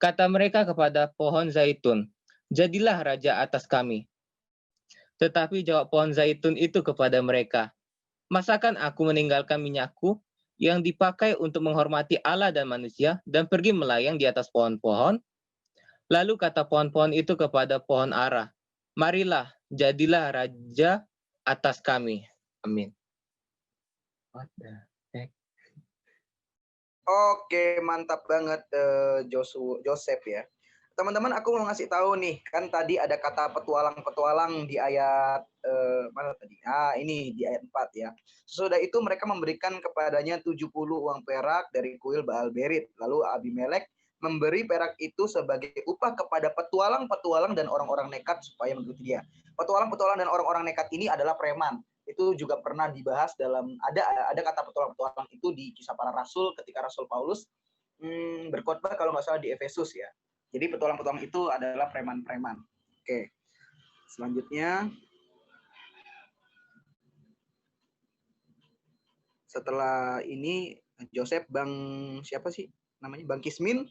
Kata mereka kepada pohon zaitun, "Jadilah raja atas kami." Tetapi jawab pohon zaitun itu kepada mereka, "Masakan aku meninggalkan minyakku yang dipakai untuk menghormati Allah dan manusia dan pergi melayang di atas pohon-pohon?" Lalu kata pohon-pohon itu kepada pohon ara, "Marilah, jadilah raja atas kami." Amin. What the heck? Oke, mantap banget Joseph ya. Teman-teman, aku mau ngasih tahu nih, kan tadi ada kata petualang-petualang di ayat mana tadi? Ini di ayat 4 ya. Sesudah itu mereka memberikan kepadanya 70 uang perak dari kuil Baal Berit. Lalu Abimelek memberi perak itu sebagai upah kepada petualang-petualang dan orang-orang nekat supaya mengikuti dia. Petualang-petualang dan orang-orang nekat ini adalah preman. Itu juga pernah dibahas dalam ada kata petualang-petualang itu di Kisah Para Rasul ketika Rasul Paulus berkhotbah kalau nggak salah di Efesus ya. Jadi petualang-petualang itu adalah preman-preman. Oke. Selanjutnya, setelah ini Joseph siapa sih namanya? Bang Kismin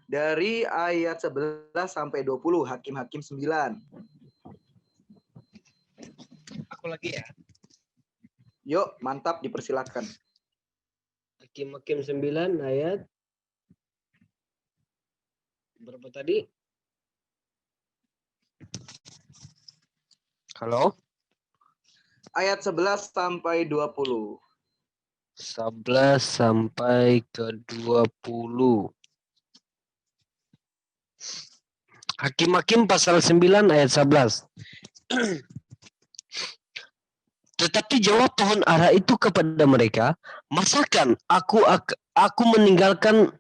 dari ayat 11 sampai 20, Hakim-Hakim 9. Aku lagi ya. Yuk, mantap, dipersilakan. Hakim-Hakim 9 ayat berapa tadi? Halo? Ayat 11 sampai 20. 11 sampai ke 20. Hakim-Hakim pasal 9 ayat 11. Tetapi jawab pohon ara itu kepada mereka, "Masakan aku meninggalkan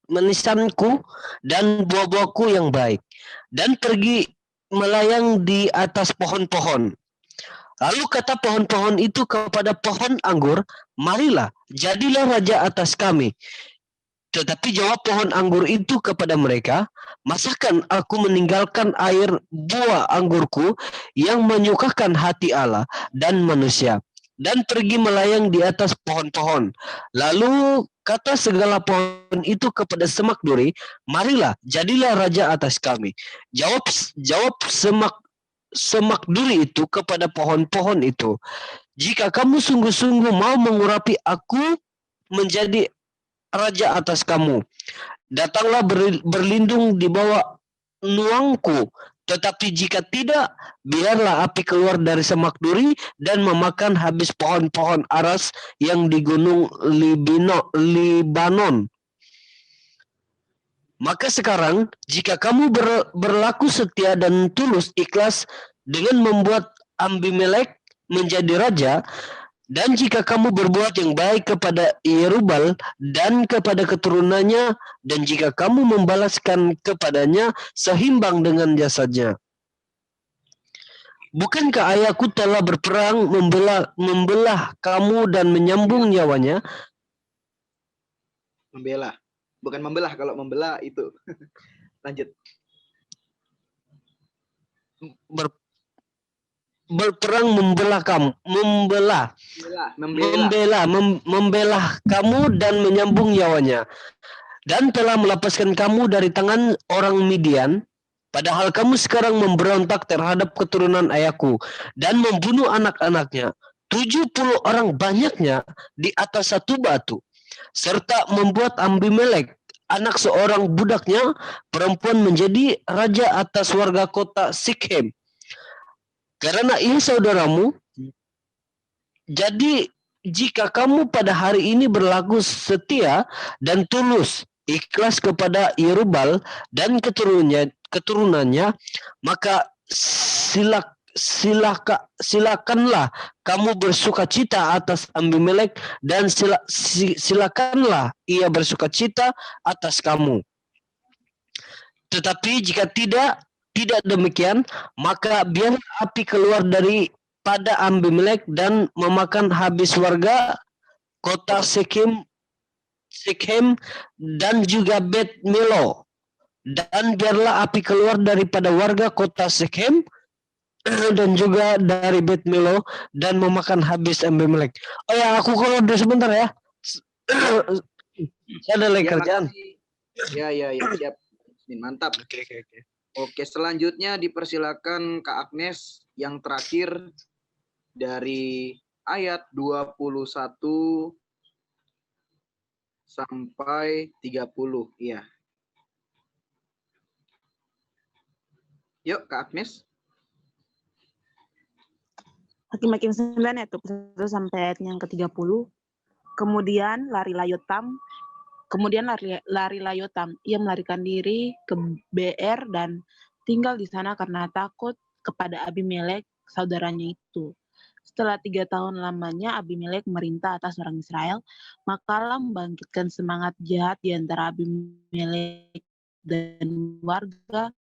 manisanku dan buah-buahku yang baik dan pergi melayang di atas pohon-pohon?" Lalu kata pohon-pohon itu kepada pohon anggur, "Marilah, jadilah raja atas kami." Tetapi jawab pohon anggur itu kepada mereka, "Masakan aku meninggalkan air buah anggurku yang menyukakan hati Allah dan manusia, dan pergi melayang di atas pohon-pohon?" Lalu kata segala pohon itu kepada semak duri, "Marilah, jadilah raja atas kami." Jawab semak duri itu kepada pohon-pohon itu, "Jika kamu sungguh-sungguh mau mengurapi aku menjadi raja atas kamu, datanglah berlindung di bawah nuangku. Tetapi jika tidak, biarlah api keluar dari semak duri dan memakan habis pohon-pohon aras yang di gunung Libanon. Maka sekarang, jika kamu berlaku setia dan tulus ikhlas dengan membuat Abimelek menjadi raja, dan jika kamu berbuat yang baik kepada Yerubal dan kepada keturunannya, dan jika kamu membalaskan kepadanya seimbang dengan jasanya. Bukankah ayahku telah berperang membelah kamu dan menyambung nyawanya? Membela. Bukan membelah, kalau membelah itu. Lanjut. Berperang membelah kamu, membelah kamu dan menyambung nyawanya, dan telah melepaskan kamu dari tangan orang Midian, padahal kamu sekarang memberontak terhadap keturunan ayahku dan membunuh anak-anaknya, 70 orang banyaknya di atas satu batu, serta membuat Abimelek, anak seorang budaknya perempuan, menjadi raja atas warga kota Sikhem. Karena ia saudaramu, jadi jika kamu pada hari ini berlaku setia dan tulus, ikhlas kepada Yerubal dan keturunannya, maka silakanlah kamu bersukacita atas Abimelek dan silakanlah ia bersukacita atas kamu. Tetapi jika tidak demikian, maka biarlah api keluar daripada Abimelek dan memakan habis warga kota Sikhem dan juga Bet Milo. Dan biarlah api keluar daripada warga kota Sikhem dan juga dari Bet Milo dan memakan habis Abimelek. Oh ya, aku keluar dulu sebentar ya. Saya ada lagi kerjaan. Ya, siap. Mantap. Oke, selanjutnya dipersilakan Kak Agnes yang terakhir dari ayat 21 sampai 30. Iya. Yuk, Kak Agnes. Hakim-Hakim 9 ayat 21 sampai ayat yang ke-30. Kemudian larilah Yotam. Ia melarikan diri ke BR dan tinggal di sana karena takut kepada Abimelek, saudaranya itu. Setelah 3 tahun lamanya Abimelek merintah atas orang Israel, maka Allah membangkitkan semangat jahat di antara Abimelek dan warga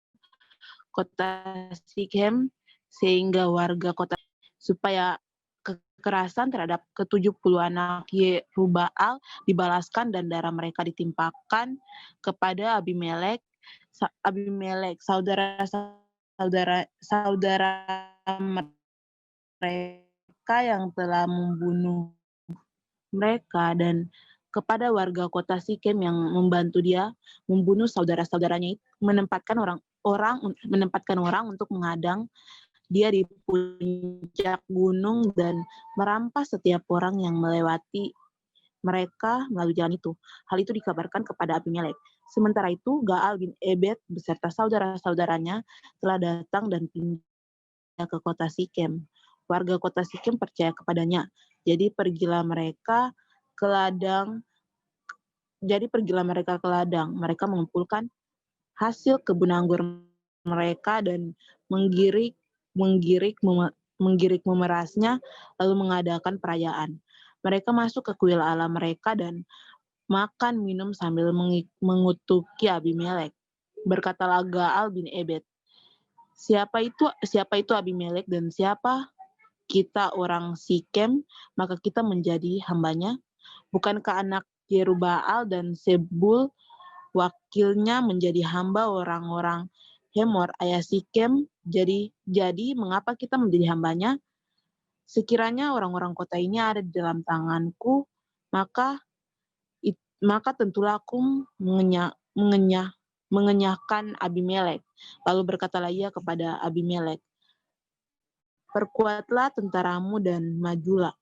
kota Sikhem, sehingga warga kota supaya kekerasan terhadap ke-70 anak Yerubbaal dibalaskan dan darah mereka ditimpakan kepada Abimelek saudara mereka yang telah membunuh mereka, dan kepada warga kota Sikhem yang membantu dia membunuh saudara-saudaranya itu, menempatkan orang untuk menghadang dia di puncak gunung dan merampas setiap orang yang melewati mereka melalui jalan itu. Hal itu dikabarkan kepada Abimelek. Sementara itu, Gaal bin Ebed beserta saudara-saudaranya telah datang dan pindah ke kota Sikhem. Warga kota Sikhem percaya kepadanya. Jadi pergilah mereka ke ladang. Mereka mengumpulkan hasil kebun anggur mereka dan menggirik memerasnya, lalu mengadakan perayaan. Mereka masuk ke kuil Allah mereka dan makan minum sambil mengutuki Abimelek. Berkatalah Gaal bin Ebed, siapa itu Abimelek dan siapa kita orang Sikhem, maka kita menjadi hambanya? Bukankah anak Yerubbaal dan Sebul wakilnya menjadi hamba orang-orang Hemor ayah Sikhem? Jadi mengapa kita menjadi hambanya? Sekiranya orang-orang kota ini ada di dalam tanganku, maka tentulah aku mengenyahkan Abimelek. Lalu berkatalah ia kepada Abimelek, perkuatlah tentaramu dan majulah.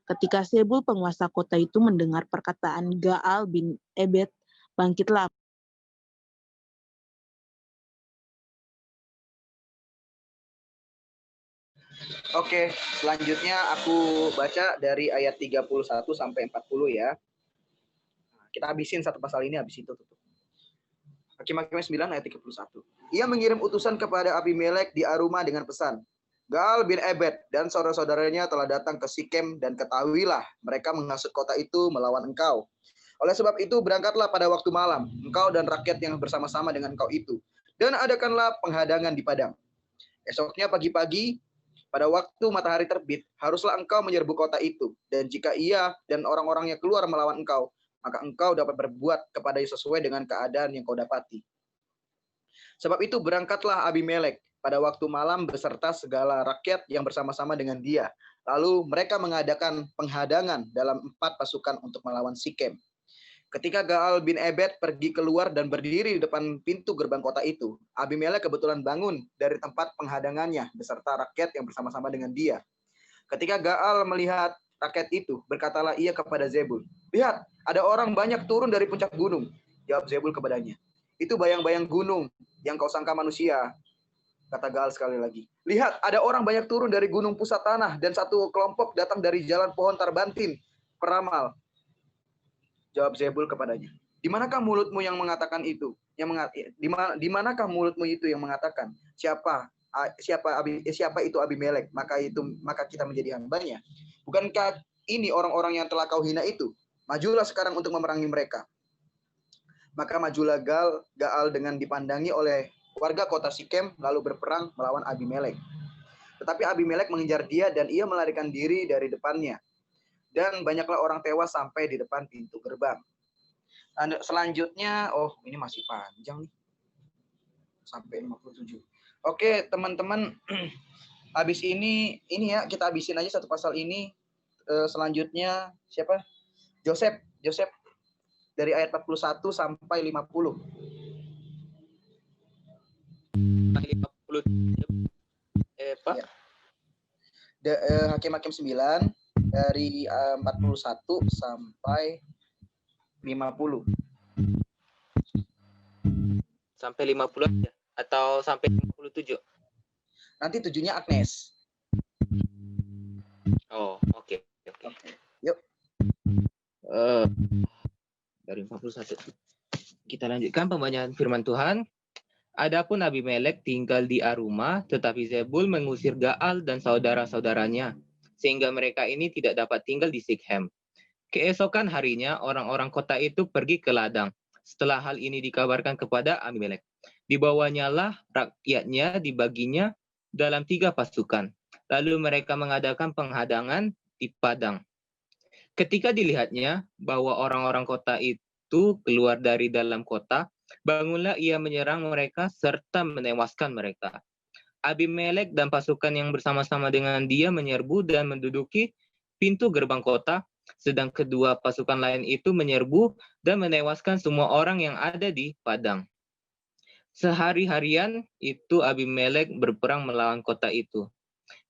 Ketika Sebul penguasa kota itu mendengar perkataan Gaal bin Ebed, bangkitlah. Oke, selanjutnya aku baca dari ayat 31 sampai 40 ya. Kita habisin satu pasal ini, habis itu tutup. Hakim-Hakim 9 ayat 31. Ia mengirim utusan kepada Abimelek di Aruma dengan pesan, Gaal bin Ebed dan saudara-saudaranya telah datang ke Sikhem, dan ketahuilah mereka menghasut kota itu melawan engkau. Oleh sebab itu berangkatlah pada waktu malam, engkau dan rakyat yang bersama-sama dengan engkau itu, dan adakanlah penghadangan di padang. Esoknya pagi-pagi, pada waktu matahari terbit, haruslah engkau menyerbu kota itu, dan jika ia dan orang-orangnya keluar melawan engkau, maka engkau dapat berbuat kepadanya sesuai dengan keadaan yang kau dapati. Sebab itu berangkatlah Abimelek pada waktu malam beserta segala rakyat yang bersama-sama dengan dia. Lalu mereka mengadakan penghadangan dalam 4 pasukan untuk melawan Sikhem. Ketika Gaal bin Ebed pergi keluar dan berdiri di depan pintu gerbang kota itu, Abimelek kebetulan bangun dari tempat penghadangannya beserta rakyat yang bersama-sama dengan dia. Ketika Gaal melihat rakyat itu, berkatalah ia kepada Zebul, lihat, ada orang banyak turun dari puncak gunung. Jawab Zebul kepadanya, itu bayang-bayang gunung yang kau sangka manusia. Kata Gaal sekali lagi, lihat, ada orang banyak turun dari gunung pusat tanah, dan satu kelompok datang dari jalan pohon Tarbantin, peramal. Jawab Zebul kepadanya, di manakah mulutmu yang mengatakan itu? Di manakah mulutmu itu yang mengatakan, siapa siapa itu Abimelek, maka kita menjadi hambanya. Bukankah ini orang-orang yang telah kau hina itu? Majulah sekarang untuk memerangi mereka. Maka majulah Gaal dengan dipandangi oleh warga kota Sikem, lalu berperang melawan Abimelek. Tetapi Abimelek mengejar dia dan ia melarikan diri dari depannya. Dan banyaklah orang tewas sampai di depan pintu gerbang. Selanjutnya, ini masih panjang nih. Sampai 57. Oke, teman-teman, habis ini ya kita habisin aja satu pasal ini. Selanjutnya siapa? Joseph dari ayat 41 sampai 50. 50 Hakim-Hakim 9 dari 41 sampai 50. Sampai 50 aja atau sampai 57? Nanti 7-nya Agnes. Oh, oke. Yuk. Dari 41. Kita lanjutkan pembacaan firman Tuhan. Adapun Abimelek tinggal di Aruma, tetapi Zebul mengusir Gaal dan saudara-saudaranya, sehingga mereka ini tidak dapat tinggal di Sikhem. Keesokan harinya, orang-orang kota itu pergi ke ladang. Setelah hal ini dikabarkan kepada Abimelek, dibawanya lah rakyatnya dibaginya dalam 3 pasukan. Lalu mereka mengadakan penghadangan di padang. Ketika dilihatnya bahwa orang-orang kota itu keluar dari dalam kota, bangunlah ia menyerang mereka serta menewaskan mereka. Abimelek dan pasukan yang bersama-sama dengan dia menyerbu dan menduduki pintu gerbang kota, sedang kedua pasukan lain itu menyerbu dan menewaskan semua orang yang ada di padang. Sehari-harian itu Abimelek berperang melawan kota itu.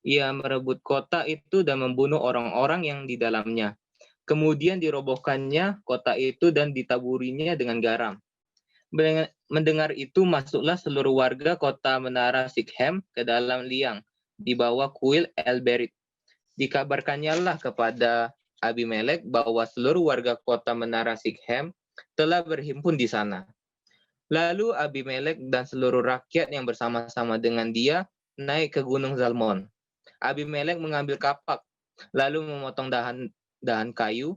Ia merebut kota itu dan membunuh orang-orang yang di dalamnya. Kemudian dirobohkannya kota itu dan ditaburinya dengan garam. Mendengar itu, masuklah seluruh warga kota menara Sikhem ke dalam liang di bawah kuil El-Berit. Dikabarkannya lah kepada Abimelek bahwa seluruh warga kota menara Sikhem telah berhimpun di sana. Lalu Abimelek dan seluruh rakyat yang bersama-sama dengan dia naik ke Gunung Zalmon. Abimelek mengambil kapak, lalu memotong dahan kayu,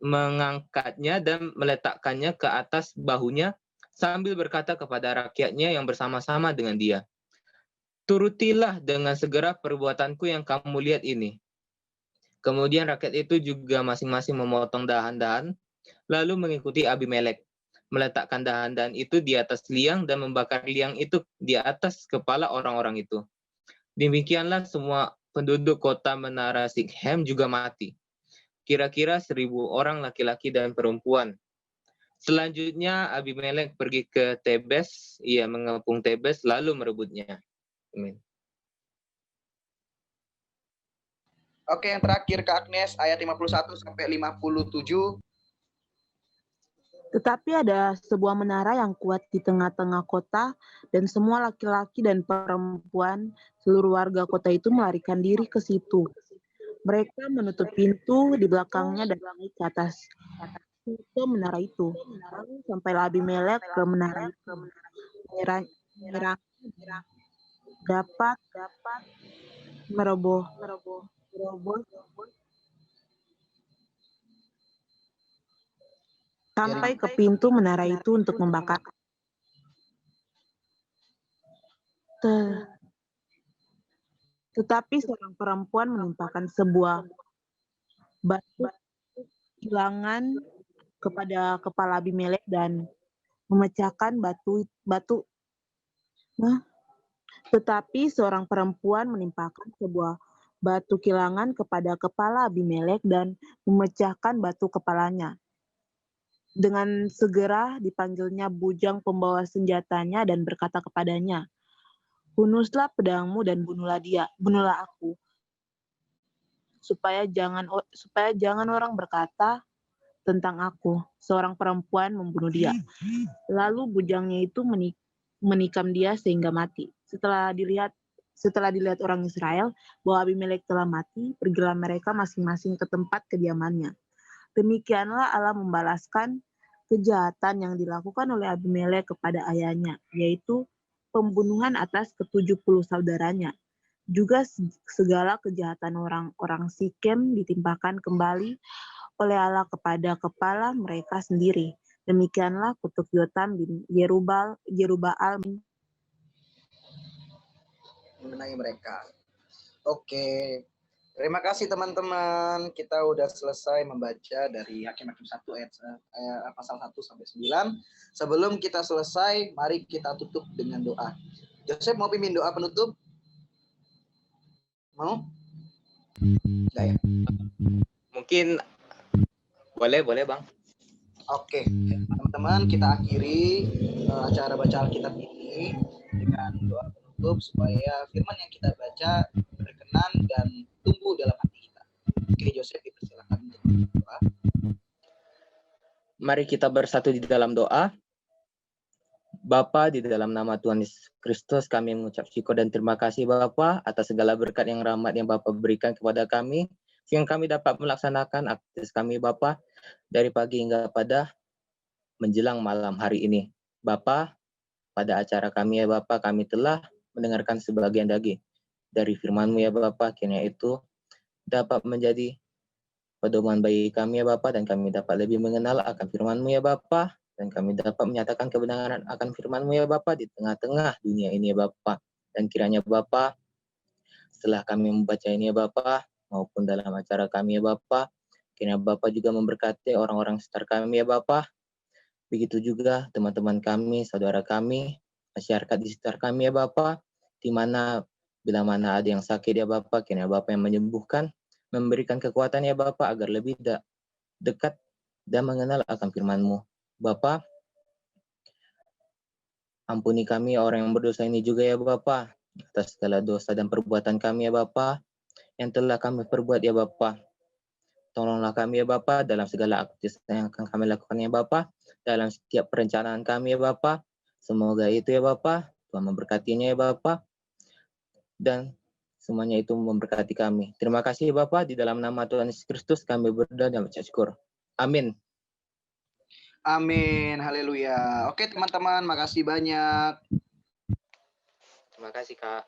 mengangkatnya dan meletakkannya ke atas bahunya sambil berkata kepada rakyatnya yang bersama-sama dengan dia, "Turutilah dengan segera perbuatanku yang kamu lihat ini." Kemudian rakyat itu juga masing-masing memotong dahan-dahan, lalu mengikuti Abimelek, meletakkan dahan-dahan itu di atas liang dan membakar liang itu di atas kepala orang-orang itu. Demikianlah semua penduduk kota menara Sikhem juga mati. Kira-kira 1.000 orang laki-laki dan perempuan. Selanjutnya Abimelek pergi ke Tebes, ia mengepung Tebes lalu merebutnya. Amin. Oke, yang terakhir ke Agnes ayat 51 sampai 57. Tetapi ada sebuah menara yang kuat di tengah-tengah kota, dan semua laki-laki dan perempuan seluruh warga kota itu melarikan diri ke situ. Mereka menutup pintu di belakangnya dan naik ke atas pintu menara itu. Lalu sampailah Abimelek ke menara itu. Menyerang dapat meroboh sampai ke pintu menara itu untuk membakar. Tetapi seorang perempuan menimpakan sebuah batu kilangan kepada kepala Abimelek dan memecahkan batu. Tetapi seorang perempuan menimpakan sebuah batu kilangan kepada kepala Abimelek dan memecahkan batu kepalanya. Dengan segera dipanggilnya bujang pembawa senjatanya dan berkata kepadanya, "Hunuslah pedangmu dan bunuhlah aku, supaya jangan orang berkata tentang aku, seorang perempuan membunuh dia." Lalu bujangnya itu menikam dia sehingga mati. Setelah dilihat orang Israel bahwa Abimelek telah mati, pergilah mereka masing-masing ke tempat kediamannya. Demikianlah Allah membalaskan kejahatan yang dilakukan oleh Abimelek kepada ayahnya, yaitu pembunuhan atas ke-70 saudaranya. Juga segala kejahatan orang-orang Sikem ditimpakan kembali oleh Allah kepada kepala mereka sendiri. Demikianlah kutuk Yotam bin Yerubaal mengenai mereka. Oke. Terima kasih teman-teman. Kita udah selesai membaca dari Hakim-Hakim 1 ayat pasal 1 sampai 9. Sebelum kita selesai, mari kita tutup dengan doa. Joseph mau pimpin doa penutup? Mau? Enggak ya? Mungkin boleh Bang. Oke, teman-teman, kita akhiri acara baca Alkitab ini dengan doa penutup supaya firman yang kita baca berkenan dan tumbuh dalam hati kita. Oke, Joseph, dipersilakan untuk doa. Mari kita bersatu di dalam doa. Bapa, di dalam nama Tuhan Yesus Kristus, kami mengucap syukur dan terima kasih Bapa atas segala berkat yang rahmat yang Bapa berikan kepada kami, sehingga kami dapat melaksanakan aktivitas kami Bapa dari pagi hingga pada menjelang malam hari ini. Bapa, pada acara kami ya Bapa, kami telah mendengarkan sebagian lagi dari firman-Mu ya Bapa, kiranya itu dapat menjadi pedoman bagi kami ya Bapa, dan kami dapat lebih mengenal akan firman-Mu ya Bapa, dan kami dapat menyatakan kebenaran akan firman-Mu ya Bapa di tengah-tengah dunia ini ya Bapa. Dan kiranya Bapa, setelah kami membaca ini ya Bapa, maupun dalam acara kami ya Bapa, kiranya Bapa juga memberkati orang-orang sekitar kami ya Bapa. Begitu juga teman-teman kami, saudara kami, masyarakat di sekitar kami ya Bapa, di mana bila mana ada yang sakit ya Bapa, kiranya Bapa yang menyembuhkan, memberikan kekuatan ya Bapa agar lebih dekat dan mengenal akan firman-Mu. Bapa, ampuni kami orang yang berdosa ini juga ya Bapa, atas segala dosa dan perbuatan kami ya Bapa, yang telah kami perbuat ya Bapa. Tolonglah kami ya Bapa dalam segala aktivitas yang akan kami lakukan ya Bapa, dalam setiap perencanaan kami ya Bapa. Semoga itu ya Bapa, Tuhan memberkatinya ya Bapa, dan semuanya itu memberkati kami. Terima kasih Bapa, di dalam nama Tuhan Yesus Kristus kami berdoa dan mengucap syukur. Amin. Amin, haleluya. Oke teman-teman, makasih banyak. Terima kasih Kak.